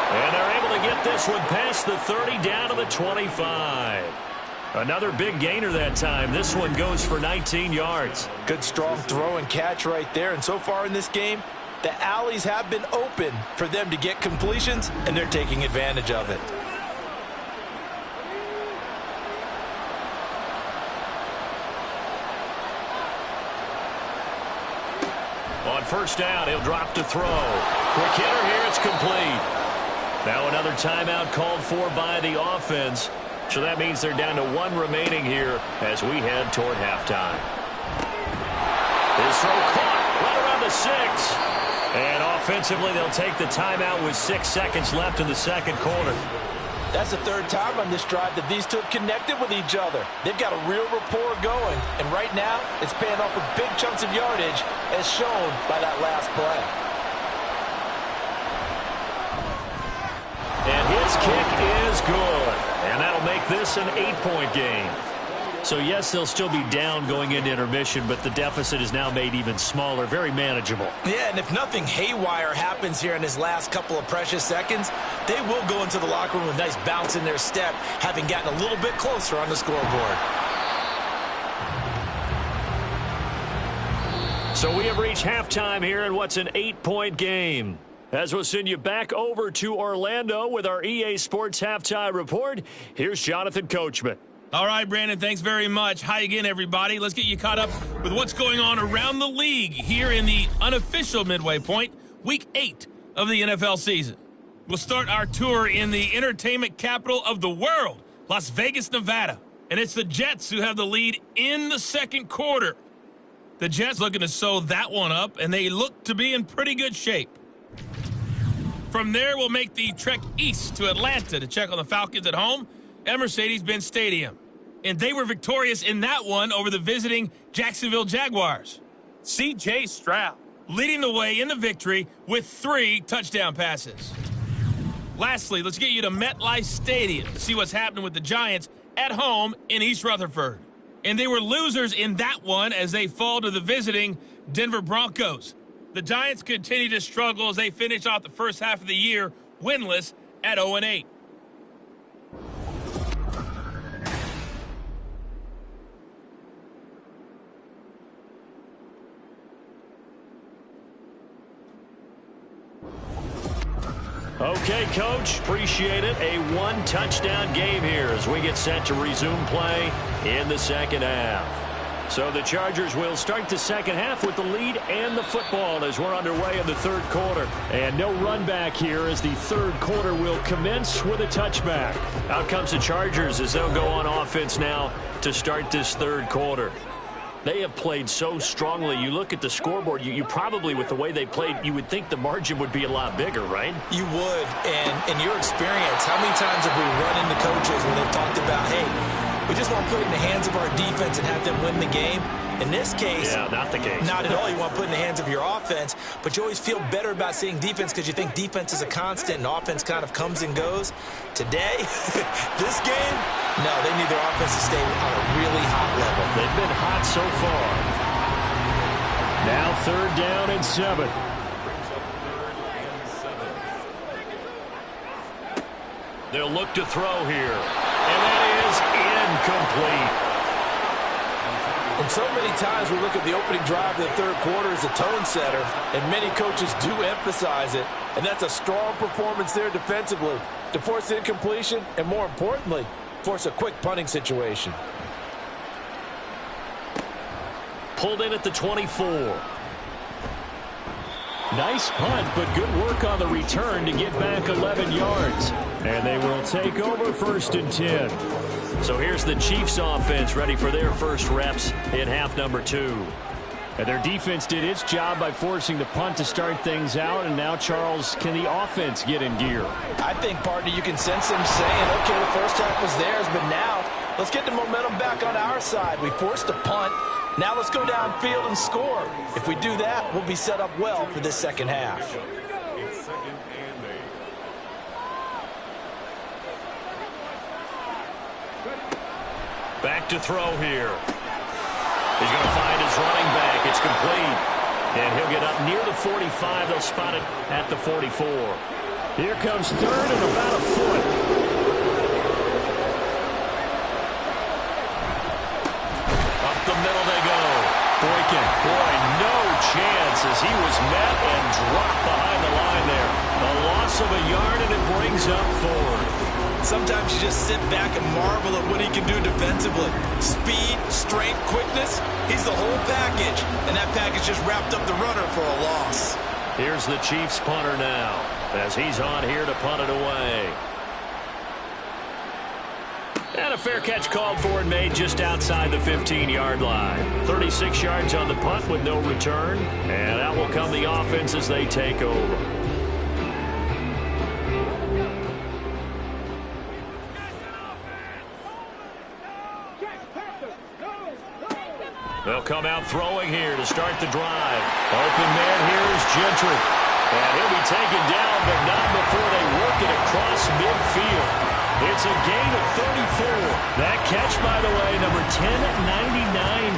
And they're able to get this one past the 30 down to the 25. Another big gainer that time. This one goes for 19 yards. Good strong throw and catch right there. And so far in this game, the alleys have been open for them to get completions, and they're taking advantage of it. On first down, he'll drop to throw. Quick hitter here, it's complete. Now another timeout called for by the offense. So that means they're down to 1 remaining here as we head toward halftime. His throw caught right around the 6. And offensively, they'll take the timeout with 6 seconds left in the second quarter. That's the 3rd time on this drive that these two have connected with each other. They've got a real rapport going. And right now, it's paying off with big chunks of yardage as shown by that last play. And his kick is good. And that'll make this an 8-point game. So, yes, they'll still be down going into intermission, but the deficit is now made even smaller, very manageable. Yeah, and if nothing haywire happens here in his last couple of precious seconds, they will go into the locker room with a nice bounce in their step, having gotten a little bit closer on the scoreboard. So we have reached halftime here in what's an 8-point game. As we'll send you back over to Orlando with our EA Sports Halftime Report, here's Jonathan Coachman. All right, Brandon, thanks very much. Hi again, everybody. Let's get you caught up with what's going on around the league here in the unofficial midway point, Week 8 of the NFL season. We'll start our tour in the entertainment capital of the world, Las Vegas, Nevada. And it's the Jets who have the lead in the second quarter. The Jets looking to sew that one up, and they look to be in pretty good shape. From there, we'll make the trek east to Atlanta to check on the Falcons at home at Mercedes-Benz Stadium. And they were victorious in that one over the visiting Jacksonville Jaguars. C.J. Stroud leading the way in the victory with 3 touchdown passes. Lastly, let's get you to MetLife Stadium to see what's happening with the Giants at home in East Rutherford. And they were losers in that one as they fall to the visiting Denver Broncos. The Giants continue to struggle as they finish off the first half of the year winless at 0-8. Okay, Coach, appreciate it. A one-touchdown game here as we get set to resume play in the second half. So the Chargers will start the second half with the lead and the football as we're underway in the third quarter. And no run back here as the third quarter will commence with a touchback. Out comes the Chargers as they'll go on offense now to start this third quarter. They have played so strongly. You look at the scoreboard, you probably, with the way they played, you would think the margin would be a lot bigger, right? You would. And in your experience, how many times have we run into coaches when they've talked about, hey, we just want to put it in the hands of our defense and have them win the game? In this case, yeah, not the case. Not at all. You want to put it in the hands of your offense, but you always feel better about seeing defense because you think defense is a constant and offense kind of comes and goes. Today, this game, no, they need their offense to stay on a really hot level. They've been hot so far. Now 3rd down and 7. They'll look to throw here. And that is incomplete. And so many times we look at the opening drive of the third quarter as a tone setter, and many coaches do emphasize it. And that's a strong performance there defensively to force incompletion and, more importantly, force a quick punting situation. Pulled in at the 24. Nice punt, but good work on the return to get back 11 yards. And they will take over 1st and 10. So here's the Chiefs offense ready for their first reps in half number 2. And their defense did its job by forcing the punt to start things out. And now, Charles, can the offense get in gear? I think, partner, you can sense them saying, okay, the first half was theirs, but now let's get the momentum back on our side. We forced a punt. Now let's go downfield and score. If we do that, we'll be set up well for this second half. Back to throw here. He's going to find his running back. It's complete. And he'll get up near the 45. They'll spot it at the 44. Here comes 3rd and about a foot. Up the middle they go. Boykin. Boy, no chance as he was met and dropped behind the line there. A loss of a yard, and it brings up 4. Sometimes you just sit back and marvel at what he can do defensively. Speed, strength, quickness, he's the whole package. And that package just wrapped up the runner for a loss. Here's the Chiefs punter now as he's on here to punt it away. And a fair catch called for and made just outside the 15-yard line. 36 yards on the punt with no return. And out will come the offense as they take over. They'll come out throwing here to start the drive. Open man here is Gentry. And he'll be taken down, but not before they work it across midfield. It's a gain of 34. That catch, by the way, number 1099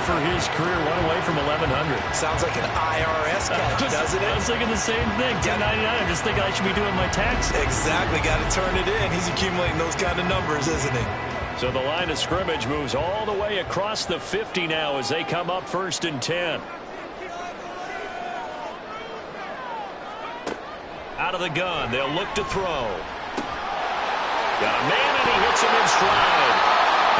for his career. One away from 1,100. Sounds like an IRS catch, doesn't it? I was thinking the same thing. 1099. I'm just thinking I should be doing my taxes. Exactly. Got to turn it in. He's accumulating those kind of numbers, isn't he? So the line of scrimmage moves all the way across the 50 now as they come up 1st and 10. Out of the gun, they'll look to throw. Got a man, and he hits him in stride.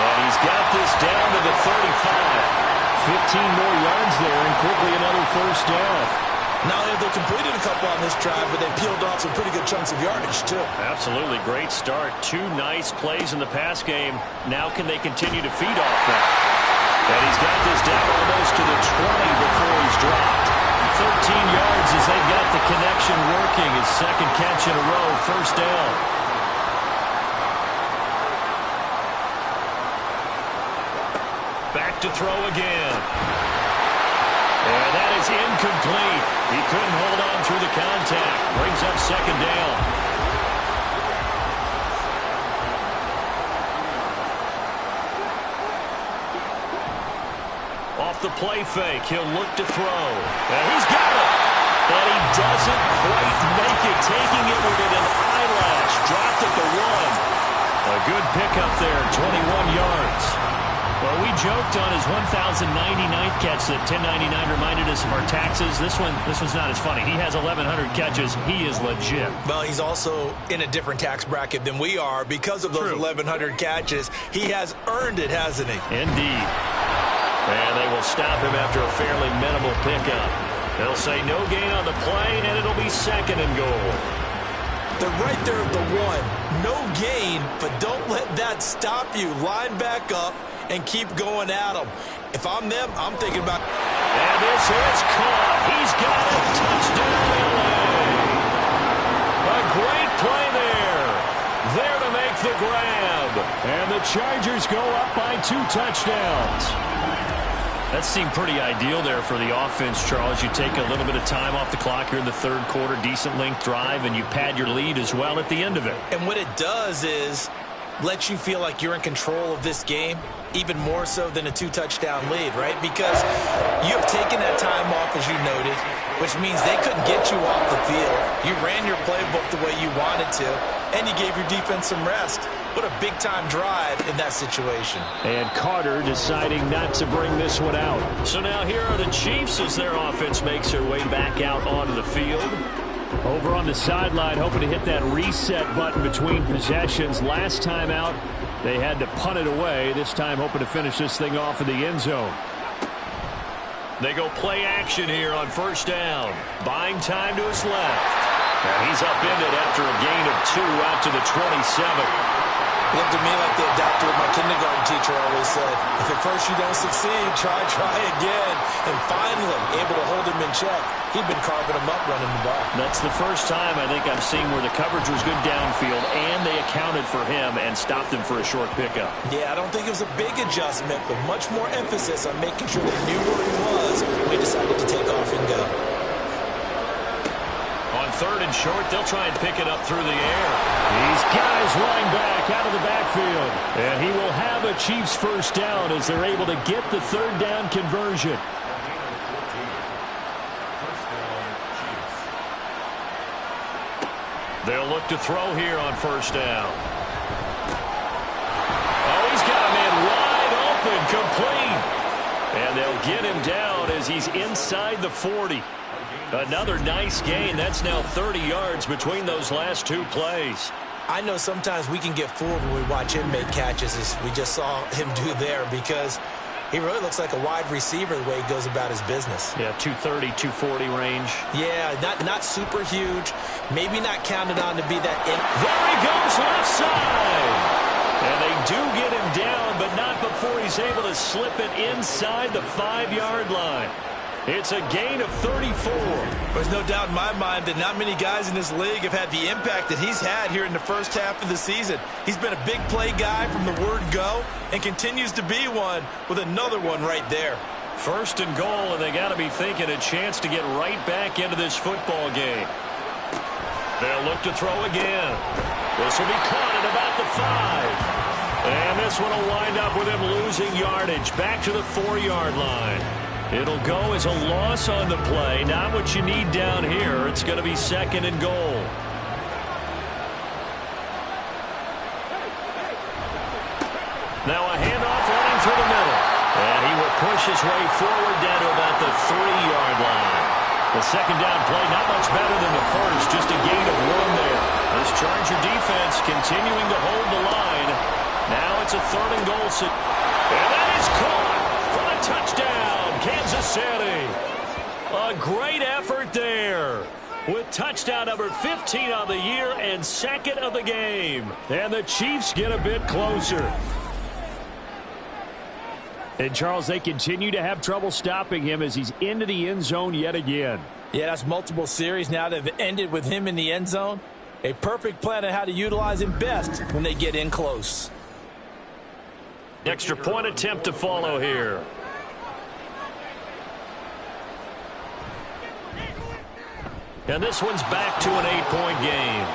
And he's got this down to the 35. 15 more yards there, and quickly another first down. Not only have they completed a couple on this drive, but they peeled off some pretty good chunks of yardage, too. Absolutely. Great start. 2 nice plays in the pass game. Now can they continue to feed off that? And he's got this down almost to the 20 before he's dropped. 13 yards as they've got the connection working. His second catch in a row. First down. Back to throw again. And that is incomplete. He couldn't hold on through the contact. Brings up second down. Off the play fake, he'll look to throw. And he's got it. And he doesn't quite make it. Taking it within an eyelash. Dropped at the 1. A good pickup there, 21 yards. Well, we joked on his 1,099th catch that 1099 reminded us of our taxes. This one's not as funny. He has 1,100 catches. He is legit. Well, he's also in a different tax bracket than we are because of those 1,100 catches. He has earned it, hasn't he? Indeed. And they will stop him after a fairly minimal pickup. They'll say no gain on the play, and it'll be 2nd and goal. They're right there at the 1. No gain, but don't let that stop you. Line back up and keep going at them. If I'm them, I'm thinking about... And this is caught. He's got it. Touchdown, LA. A great play there. There to make the grab. And the Chargers go up by 2 touchdowns. That seemed pretty ideal there for the offense, Charles. You take a little bit of time off the clock here in the 3rd quarter, decent length drive, and you pad your lead as well at the end of it. And what it does is let you feel like you're in control of this game, even more so than a 2-touchdown lead, right? Because you have taken that time off, as you noted, which means they couldn't get you off the field. You ran your playbook the way you wanted to, and you gave your defense some rest. What a big-time drive in that situation. And Carter deciding not to bring this one out. So now here are the Chiefs as their offense makes their way back out onto the field. Over on the sideline, hoping to hit that reset button between possessions. Last time out, they had to punt it away. This time hoping to finish this thing off in the end zone. They go play action here on 1st down. Buying time to his left. And he's upended after a gain of 2 out to the 27. Looked at me like they adopted what my kindergarten teacher always said. If at first you don't succeed, try again. And finally, able to hold him in check. He'd been carving him up running the ball. That's the first time I think I've seen where the coverage was good downfield and they accounted for him and stopped him for a short pickup. Yeah, I don't think it was a big adjustment, but much more emphasis on making sure they knew where he was when he decided to take off and go. On 3rd and short, they'll try and pick it up through the air. These guys running back out of the backfield. And he will have a Chiefs 1st down as they're able to get the 3rd down conversion. They'll look to throw here on 1st down. Oh, he's got a man wide open, complete. And they'll get him down as he's inside the 40. Another nice gain. That's now 30 yards between those last 2 plays. I know sometimes we can get fooled when we watch him make catches, as we just saw him do there, because he really looks like a wide receiver the way he goes about his business. Yeah, 230, 240 range. Yeah, not super huge. Maybe not counted on to be that. There he goes left side. And they do get him down, but not before he's able to slip it inside the 5-yard line. It's a gain of 34. There's no doubt in my mind that not many guys in this league have had the impact that he's had here in the first half of the season. He's been a big play guy from the word go and continues to be one with another one right there. 1st and goal, and they got to be thinking a chance to get right back into this football game. They'll look to throw again. This will be caught at about the 5. And this one will wind up with him losing yardage back to the 4-yard line. It'll go as a loss on the play. Not what you need down here. It's going to be 2nd and goal. Now a handoff running through the middle. And he will push his way forward down to about the 3-yard line. The 2nd down play, not much better than the first. Just a gain of 1 there. This Charger defense continuing to hold the line. Now it's a 3rd and goal. And that is caught for a touchdown. Kansas City. A great effort there with touchdown number 15 on the year and 2nd of the game. And the Chiefs get a bit closer. And, Charles, they continue to have trouble stopping him as he's into the end zone yet again. Yeah, that's multiple series now that have ended with him in the end zone. A perfect plan on how to utilize him best when they get in close. Extra point attempt to follow here. And this one's back to an 8-point game.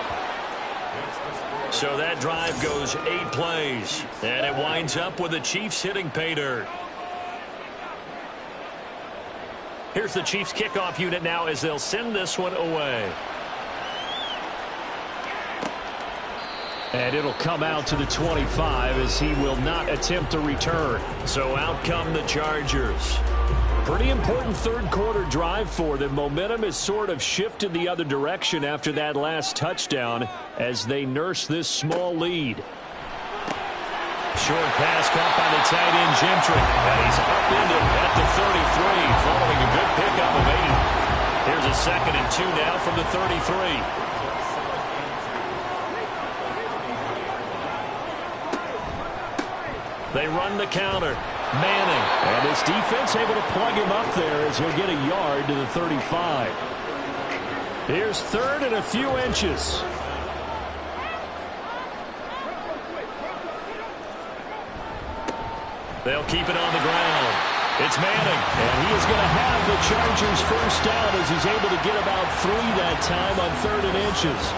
So that drive goes 8 plays. And it winds up with the Chiefs hitting pay dirt. Here's the Chiefs kickoff unit now as they'll send this one away. And it'll come out to the 25 as he will not attempt to return. So out come the Chargers. Pretty important third quarter drive for them. Momentum has sort of shifted the other direction after that last touchdown as they nurse this small lead. Short pass caught by the tight end Gentry. And he's upended at the 33 following a good pickup of 8. Here's a 2nd and 2 now from the 33. They run the counter. Manning. And this defense able to plug him up there as he'll get a yard to the 35. Here's 3rd and a few inches. They'll keep it on the ground. It's Manning. And he is going to have the Chargers first down as he's able to get about 3 that time on 3rd and inches.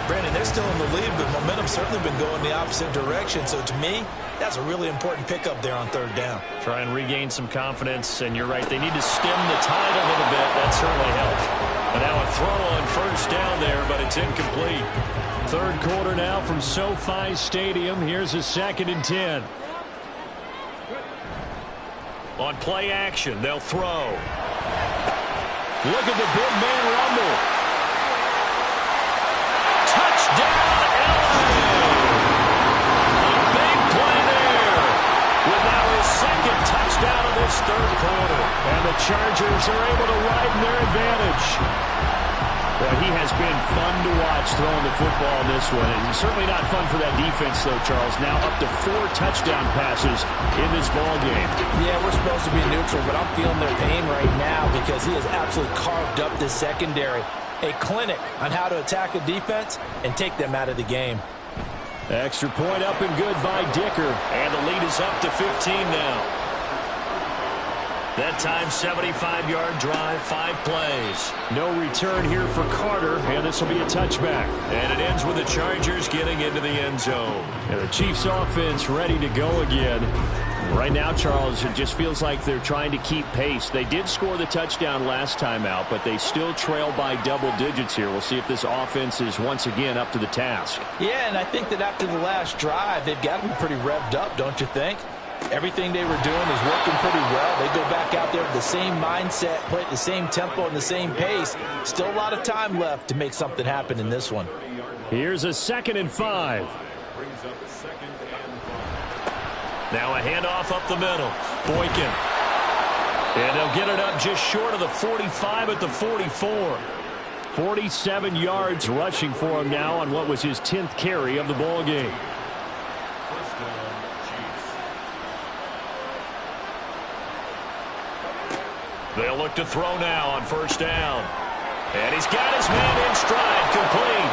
Brandon, they're still in the lead, but momentum's certainly been going the opposite direction. So to me, that's a really important pickup there on 3rd down. Try and regain some confidence, and you're right. They need to stem the tide a little bit. That certainly helps. And now a throw on 1st down there, but it's incomplete. 3rd quarter now from SoFi Stadium. Here's a 2nd and 10. On play action, they'll throw. Look at the big man rumble. Touchdown, LA! A big play there with now his 2nd touchdown of this 3rd quarter. And the Chargers are able to widen their advantage. Well, he has been fun to watch throwing the football in this one. And certainly not fun for that defense, though, Charles. Now up to 4 touchdown passes in this ball game. Yeah, we're supposed to be neutral, but I'm feeling their pain right now because he has absolutely carved up this secondary. A clinic on how to attack a defense and take them out of the game. Extra point up and good by Dicker. And the lead is up to 15 now. That time, 75-yard drive, 5 plays. No return here for Carter, and this will be a touchback. And it ends with the Chargers getting into the end zone. And the Chiefs offense ready to go again. Right now, Charles, it just feels like they're trying to keep pace. They did score the touchdown last time out, but they still trail by double digits here. We'll see if this offense is once again up to the task. Yeah, and I think that after the last drive, they've got to be pretty revved up, don't you think? Everything they were doing is working pretty well. They go back out there with the same mindset, play at the same tempo and the same pace. Still a lot of time left to make something happen in this one. Here's a 2nd and 5. Now a handoff up the middle. Boykin. And they'll get it up just short of the 45 at the 44. 47 yards rushing for him now on what was his 10th carry of the ball game. They'll look to throw now on 1st down. And he's got his man in stride, complete.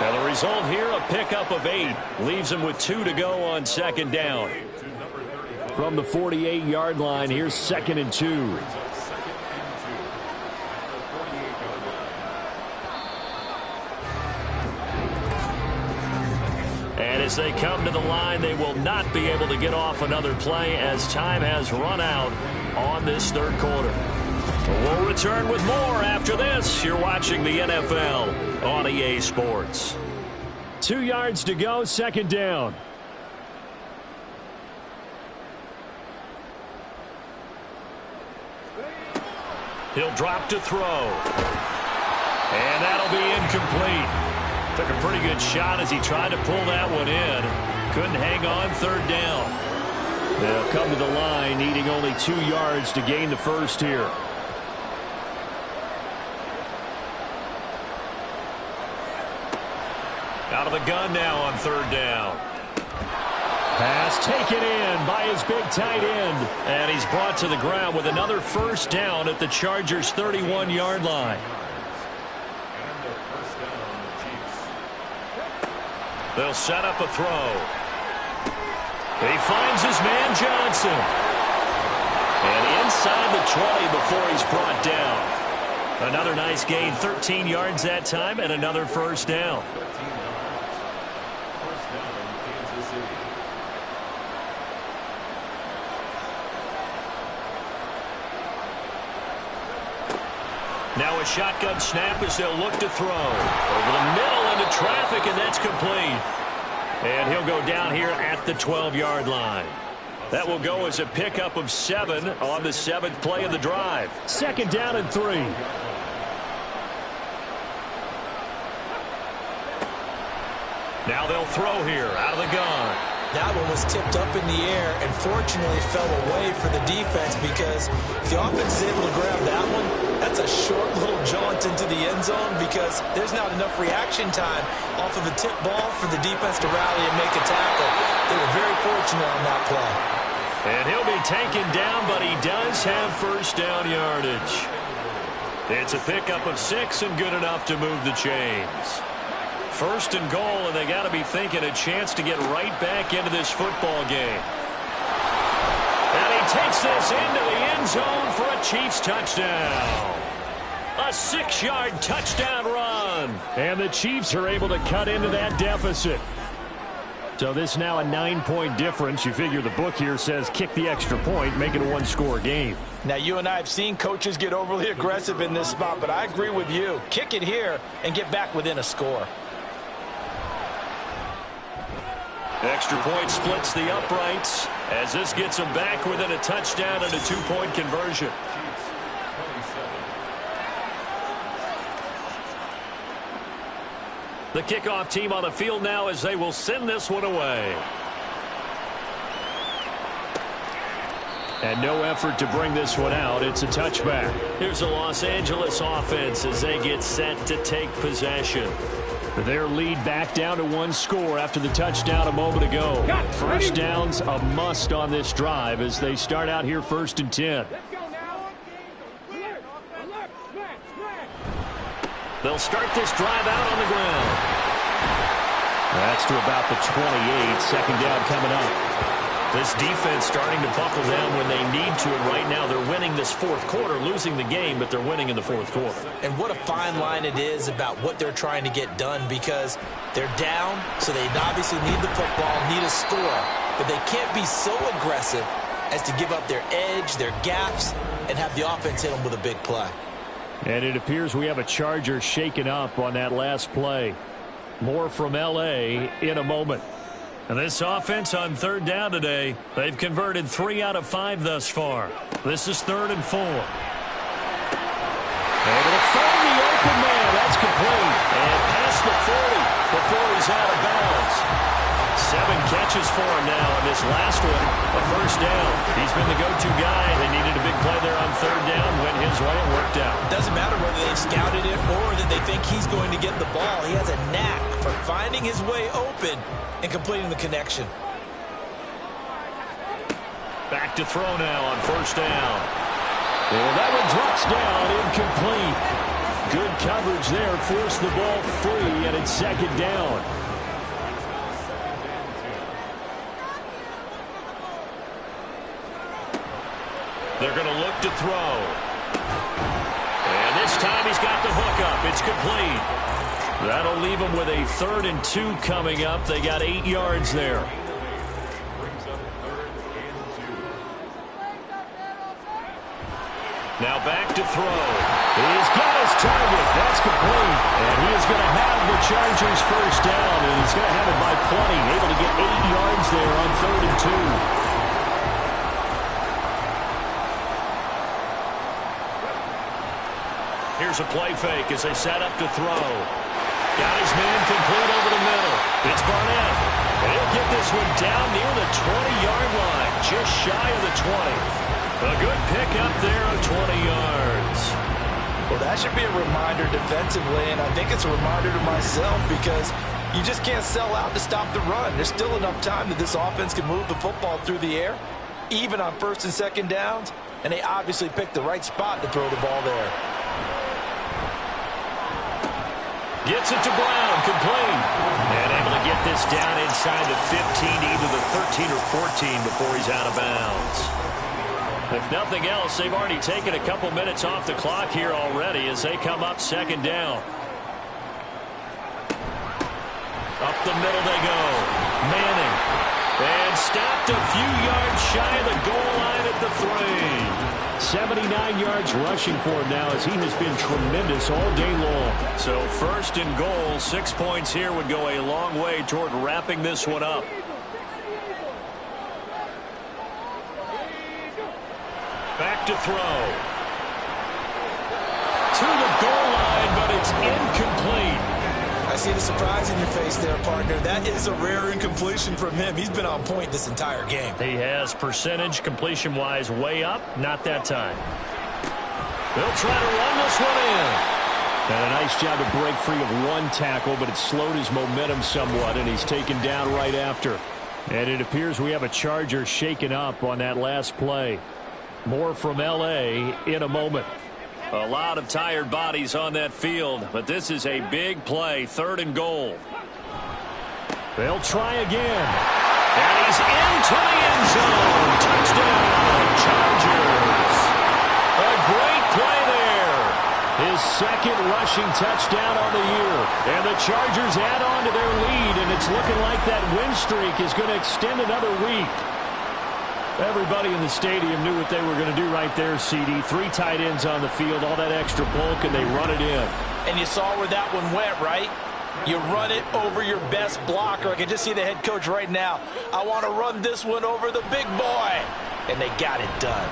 And the result here, a pickup of 8. Leaves him with 2 to go on 2nd down. From the 48-yard line, here's 2nd and 2. And as they come to the line, they will not be able to get off another play as time has run out on this 3rd quarter. We'll return with more after this. You're watching the NFL on EA Sports. 2 yards to go, 2nd down. He'll drop to throw. And that'll be incomplete. Took a pretty good shot as he tried to pull that one in. Couldn't hang on 3rd down. They'll come to the line needing only 2 yards to gain the first here. Out of the gun now on 3rd down. Pass taken in by his big tight end. And he's brought to the ground with another 1st down at the Chargers' 31-yard line. They'll set up a throw. He finds his man Johnson. And inside the 20 before he's brought down. Another nice gain, 13 yards that time, and another 1st down. Now a shotgun snap as they'll look to throw. Over the middle into traffic, and that's complete. And he'll go down here at the 12-yard line. That will go as a pickup of 7 on the 7th play of the drive. 2nd down and 3. Now they'll throw here out of the gun. That one was tipped up in the air and fortunately fell away for the defense, because if the offense is able to grab that one, that's a short little jaunt into the end zone, because there's not enough reaction time off of a tip ball for the defense to rally and make a tackle. They were very fortunate on that play. And he'll be taken down, but he does have first down yardage. It's a pickup of 6 and good enough to move the chains. 1st and goal, and they got to be thinking a chance to get right back into this football game. And he takes this into the end zone for a Chiefs touchdown. A 6-yard touchdown run. And the Chiefs are able to cut into that deficit. So this now a 9-point difference. You figure the book here says kick the extra point, make it a 1-score game. Now, you and I have seen coaches get overly aggressive in this spot, but I agree with you. Kick it here and get back within a score. Extra point splits the uprights as this gets them back within a touchdown and a 2-point conversion. The kickoff team on the field now as they will send this one away. And no effort to bring this one out. It's a touchback. Here's the Los Angeles offense as they get set to take possession. Their lead back down to 1 score after the touchdown a moment ago. First down's a must on this drive as they start out here 1st and 10. They'll start this drive out on the ground. That's to about the 28. 2nd down coming up. This defense starting to buckle down when they need to, and right now they're winning this 4th quarter, losing the game, but they're winning in the 4th quarter. And what a fine line it is about what they're trying to get done, because they're down, so they obviously need the football, need a score, but they can't be so aggressive as to give up their edge, their gaps, and have the offense hit them with a big play. And it appears we have a Charger shaken up on that last play. More from L.A. in a moment. And this offense on 3rd down today, they've converted 3 out of 5 thus far. This is 3rd and 4. Able to find the open man. That's complete. And past the 40 before he's out of bounds. 7 catches for him now, and this last one, a first down. He's been the go-to guy. They needed a big play there on 3rd down. Went his way, it worked out. Doesn't matter whether they've scouted it or that they think he's going to get the ball. He has a knack for finding his way open and completing the connection. Back to throw now on 1st down. Well, that one drops down, incomplete. Good coverage there, forced the ball free, and it's 2nd down. They're going to look to throw. And this time he's got the hook up. It's complete. That'll leave them with a 3rd and 2 coming up. They got 8 yards there. Now back to throw. He's got his target. That's complete. And he is going to have the Chargers first down, and he's going to have it by plenty. Able to get 8 yards there on 3rd and 2. Here's a play fake as they set up to throw. Got his man complete over the middle. It's Barnett. And he'll get this one down near the 20-yard line, just shy of the 20. A good pickup there of 20 yards. Well, that should be a reminder defensively, and I think it's a reminder to myself, because you just can't sell out to stop the run. There's still enough time that this offense can move the football through the air, even on 1st and 2nd downs, and they obviously picked the right spot to throw the ball there. Gets it to Brown, complete. And able to get this down inside the 15, either the 13 or 14 before he's out of bounds. If nothing else, they've already taken a couple minutes off the clock here already as they come up 2nd down. Up the middle they go. Manning. And stopped a few yards shy of the goal line at the 3. 79 yards rushing for him now as he has been tremendous all day long. So 1st and goal, 6 points here would go a long way toward wrapping this one up. Back to throw. To the goal line, but it's incomplete. I see the surprise in your face there, partner. That is a rare incompletion from him. He's been on point this entire game. He has percentage completion-wise way up. Not that time. They'll try to run this one in. And a nice job to break free of one tackle, but it slowed his momentum somewhat, and he's taken down right after. And it appears we have a Charger shaken up on that last play. More from L.A. in a moment. A lot of tired bodies on that field, but this is a big play, 3rd and goal. They'll try again. And he's into the end zone. Touchdown, Chargers. A great play there. His 2nd rushing touchdown on the year. And the Chargers add on to their lead, and it's looking like that win streak is going to extend another week. Everybody in the stadium knew what they were going to do right there, CD. 3 tight ends on the field, all that extra bulk, and they run it in. And you saw where that one went, right? You run it over your best blocker. I can just see the head coach right now. I want to run this one over the big boy. And they got it done.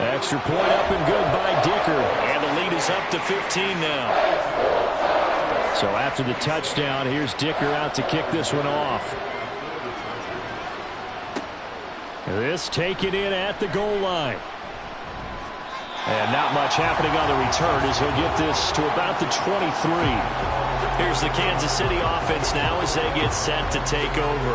Extra point up and good by Dicker. And the lead is up to 15 now. So after the touchdown, here's Dicker out to kick this one off. This taken in at the goal line. And not much happening on the return as he'll get this to about the 23. Here's the Kansas City offense now as they get set to take over.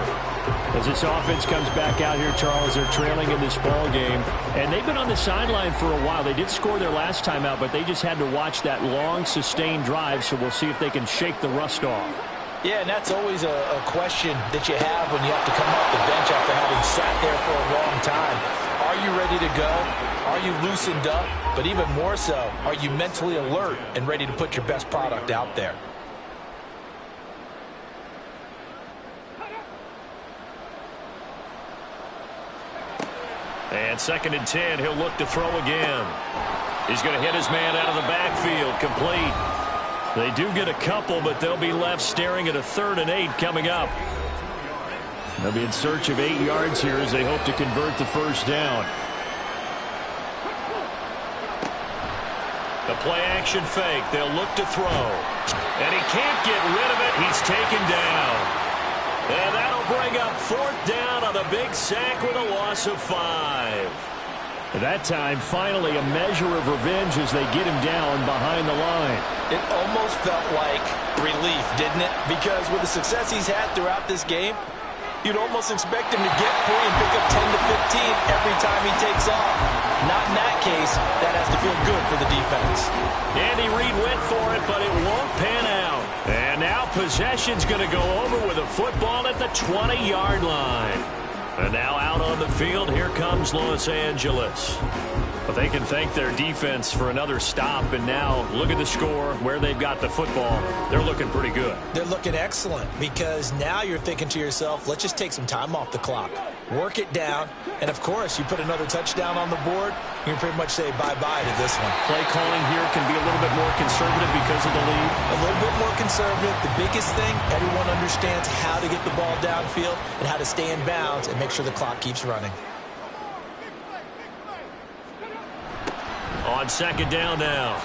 As this offense comes back out here, Charles, they're trailing in this ball game. And they've been on the sideline for a while. They did score their last time out, but they just had to watch that long, sustained drive, so we'll see if they can shake the rust off. Yeah, and that's always a question that you have when you have to come off the bench after having sat there for a long time. Are you ready to go? Are you loosened up? But even more so, are you mentally alert and ready to put your best product out there? And 2nd and 10, he'll look to throw again. He's going to hit his man out of the backfield, complete. They do get a couple, but they'll be left staring at a 3rd and 8 coming up. They'll be in search of 8 yards here as they hope to convert the 1st down. The play-action fake. They'll look to throw. And he can't get rid of it. He's taken down. And that'll bring up 4th down on the big sack with a loss of 5. At that time, finally a measure of revenge as they get him down behind the line. It almost felt like relief, didn't it? Because with the success he's had throughout this game, you'd almost expect him to get free and pick up 10 to 15 every time he takes off. Not in that case. That has to feel good for the defense. Andy Reid went for it, but it won't pan out. And now possession's going to go over with a football at the 20-yard line. And now out on the field, here comes Los Angeles. But they can thank their defense for another stop. And now look at the score, where they've got the football. They're looking pretty good. They're looking excellent because now you're thinking to yourself, let's just take some time off the clock. Work it down. And, of course, you put another touchdown on the board, you can pretty much say bye-bye to this one. Play calling here can be a little bit more conservative because of the lead. A little bit more conservative. The biggest thing, everyone understands how to get the ball downfield and how to stay in bounds and make sure the clock keeps running. On 2nd down now,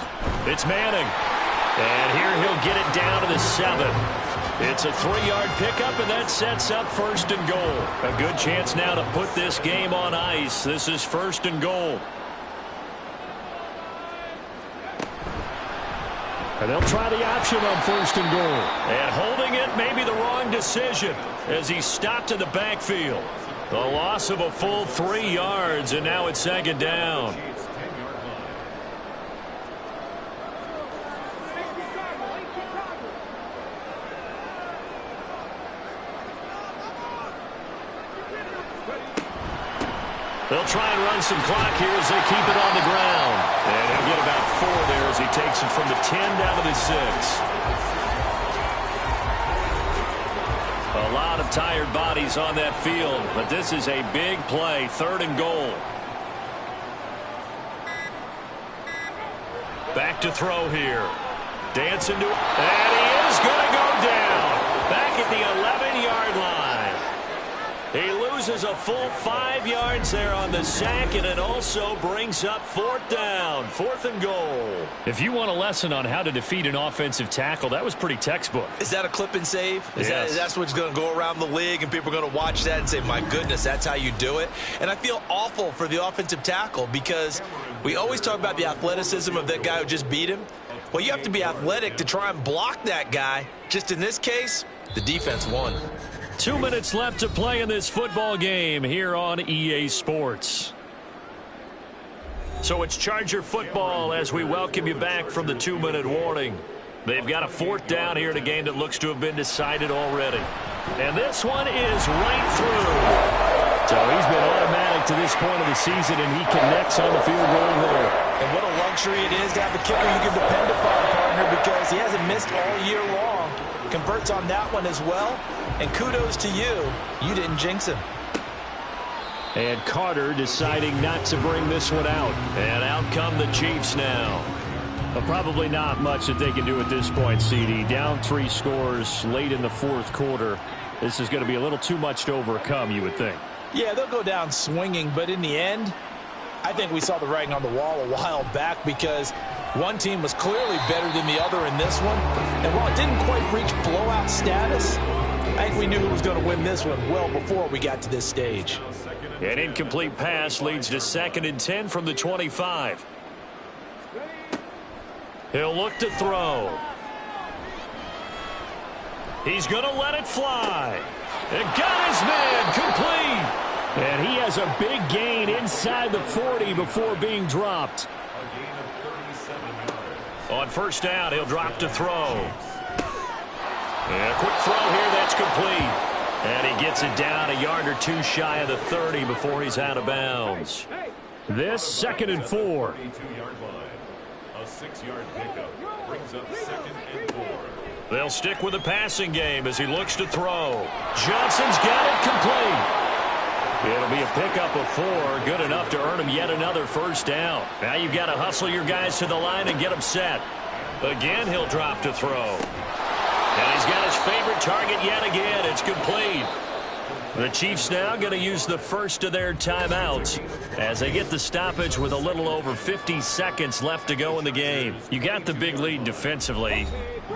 it's Manning. And here he'll get it down to the 7. It's a 3-yard pickup, and that sets up 1st and goal. A good chance now to put this game on ice. This is 1st and goal. And they'll try the option on 1st and goal. And holding it may be the wrong decision as he stopped in the backfield. The loss of a full 3 yards, and now it's 2nd down. They'll try and run some clock here as they keep it on the ground. And he'll get about 4 there as he takes it from the 10 down to the 6. A lot of tired bodies on that field, but this is a big play, 3rd and goal. Back to throw here. Dancing to, and he is going to go down. Back at the 11-yard line. He loses a full 5 yards there on the sack, and it also brings up 4th down, 4th and goal. If you want a lesson on how to defeat an offensive tackle, that was pretty textbook. Is that a clip and save? Yes. That's what's going to go around the league, and people are going to watch that and say, my goodness, that's how you do it. And I feel awful for the offensive tackle because we always talk about the athleticism of that guy who just beat him. Well, you have to be athletic to try and block that guy. Just in this case, the defense won. 2 minutes left to play in this football game here on EA Sports. So it's Charger football as we welcome you back from the 2-minute warning. They've got a 4th down here in a game that looks to have been decided already. And this one is right through. So he's been automatic to this point of the season, and he connects on the field goal there. And what a luxury it is to have a kicker you can depend upon, partner, because he hasn't missed all year long. Converts on that one as well. And kudos to you. You didn't jinx him. And Carter deciding not to bring this one out. And out come the Chiefs now. But probably not much that they can do at this point, CD. Down 3 scores late in the 4th quarter. This is going to be a little too much to overcome, you would think. Yeah, they'll go down swinging, but in the end, I think we saw the writing on the wall a while back because one team was clearly better than the other in this one. And while it didn't quite reach blowout status, I think we knew who was going to win this one well before we got to this stage. An incomplete pass leads to 2nd and 10 from the 25. He'll look to throw. He's going to let it fly. And got his man complete. And he has a big gain inside the 40 before being dropped. On 1st down, he'll drop to throw. And a quick throw here, that's complete. And he gets it down a yard or 2 shy of the 30 before he's out of bounds. This 2nd and 4. A 6-yard pickup brings up 2nd and 4. They'll stick with the passing game as he looks to throw. Johnson's got it complete. It'll be a pickup of 4, good enough to earn him yet another 1st down. Now you've got to hustle your guys to the line and get them set. Again, he'll drop to throw. And he's got his favorite target yet again. It's complete. The Chiefs now going to use the first of their timeouts as they get the stoppage with a little over 50 seconds left to go in the game. You got the big lead defensively.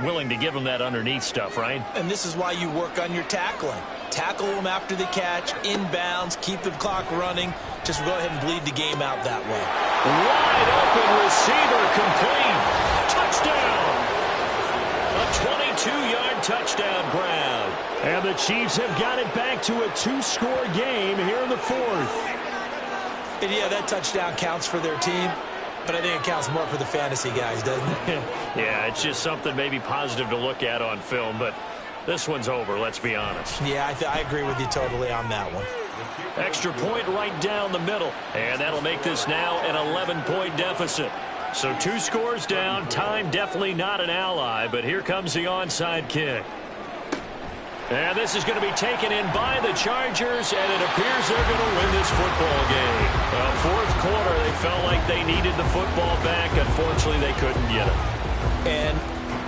Willing to give them that underneath stuff, right? And this is why you work on your tackling. Tackle them after the catch, inbounds, keep the clock running. Just go ahead and bleed the game out that way. Wide open receiver complete. Touchdown. A 22-yard touchdown grab. And the Chiefs have got it back to a 2-score game here in the 4th. And yeah, that touchdown counts for their team. But I think it counts more for the fantasy guys, doesn't it? Yeah, it's just something maybe positive to look at on film, but this one's over, let's be honest. Yeah, I agree with you totally on that one. Extra point right down the middle, and that'll make this now an 11-point deficit. So 2 scores down, time definitely not an ally, but here comes the onside kick. And this is going to be taken in by the Chargers, and it appears they're going to win this football game. 4th quarter, they felt like they needed the football back. Unfortunately, they couldn't get it. And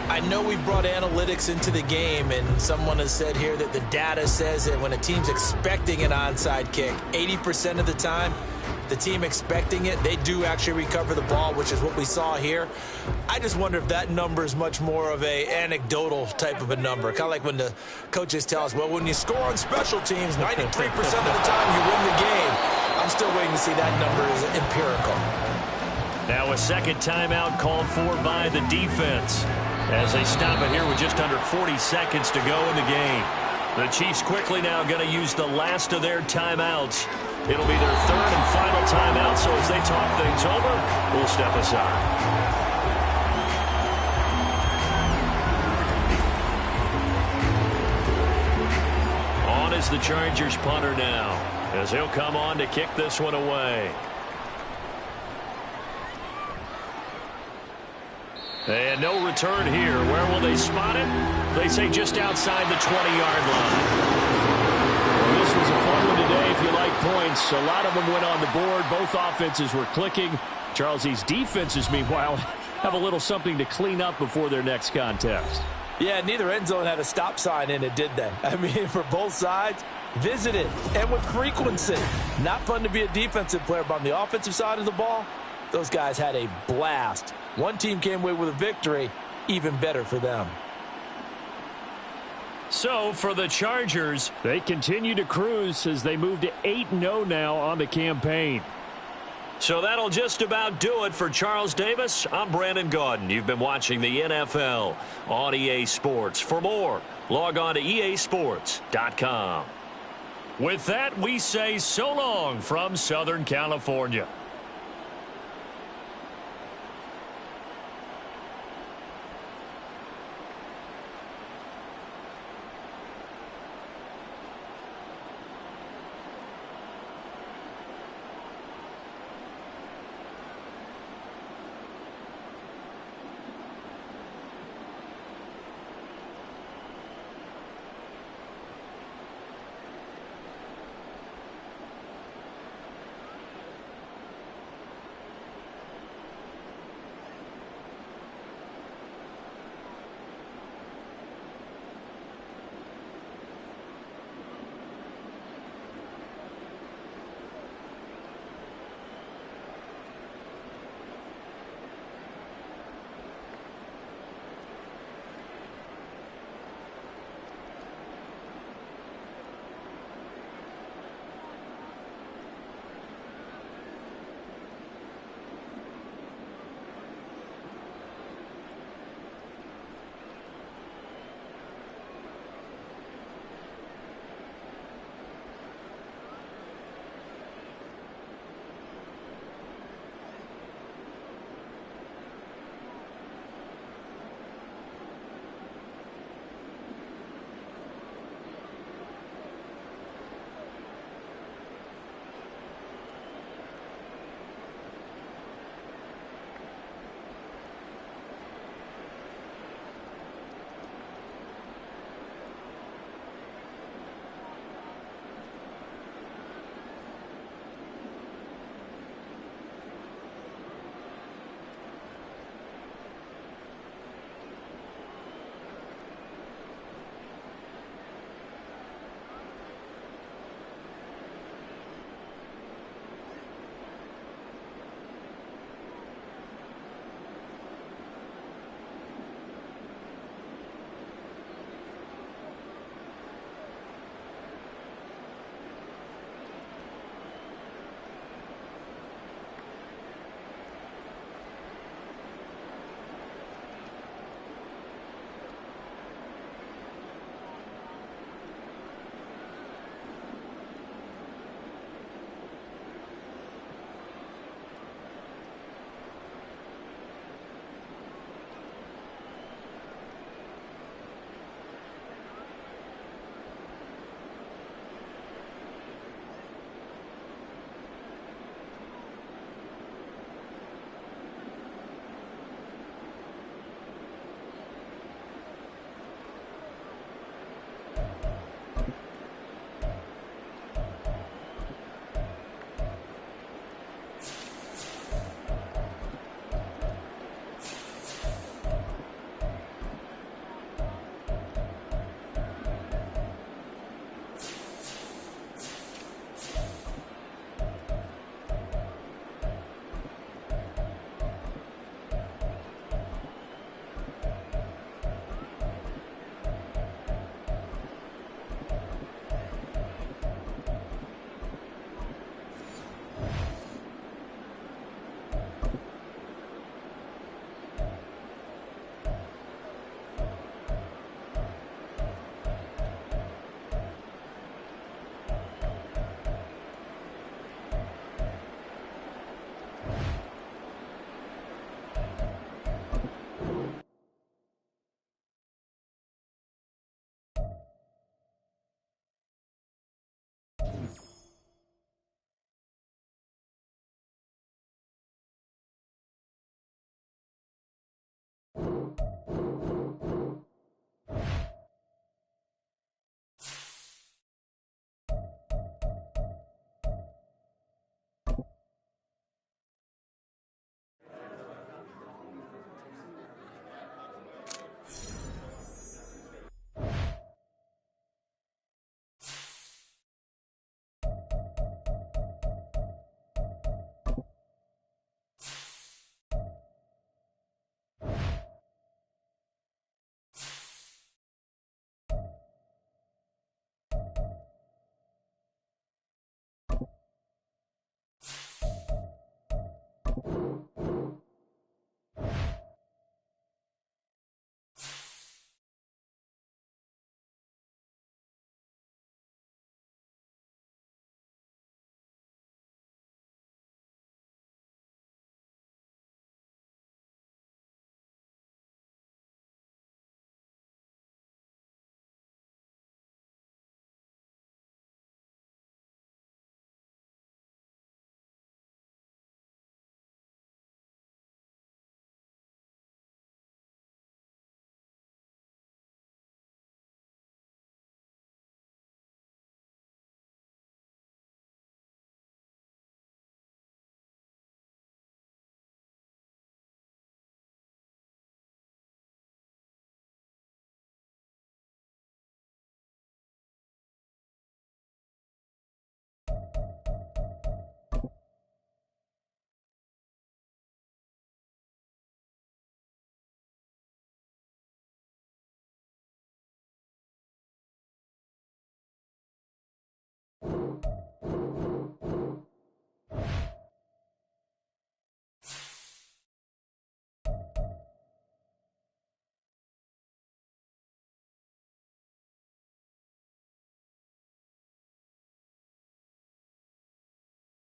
I know we brought analytics into the game, and someone has said here that the data says that when a team's expecting an onside kick, 80% of the time, the team expecting it, they do actually recover the ball, which is what we saw here. I just wonder if that number is much more of a anecdotal type of a number. Kind of like when the coaches tell us, well, when you score on special teams, 93% of the time you win the game. I'm still waiting to see that number is empirical. Now a 2nd timeout called for by the defense as they stop it here with just under 40 seconds to go in the game. The Chiefs quickly now going to use the last of their timeouts. It'll be their 3rd and final timeout, so as they talk things over, we'll step aside. On is the Chargers punter now, as he'll come on to kick this one away. And no return here. Where will they spot it? They say just outside the 20-yard line. Well, this was a fun one today if you like points. A lot of them went on the board. Both offenses were clicking. Charles, these defenses, meanwhile, have a little something to clean up before their next contest. Yeah, neither end zone had a stop sign in it, did they? I mean, for both sides, visit it, and with frequency. Not fun to be a defensive player, but on the offensive side of the ball, those guys had a blast. One team came away with a victory, even better for them. So, for the Chargers, they continue to cruise as they move to 8-0 now on the campaign. So that'll just about do it for Charles Davis. I'm Brandon Gaudin. You've been watching the NFL on EA Sports. For more, log on to easports.com. With that, we say so long from Southern California.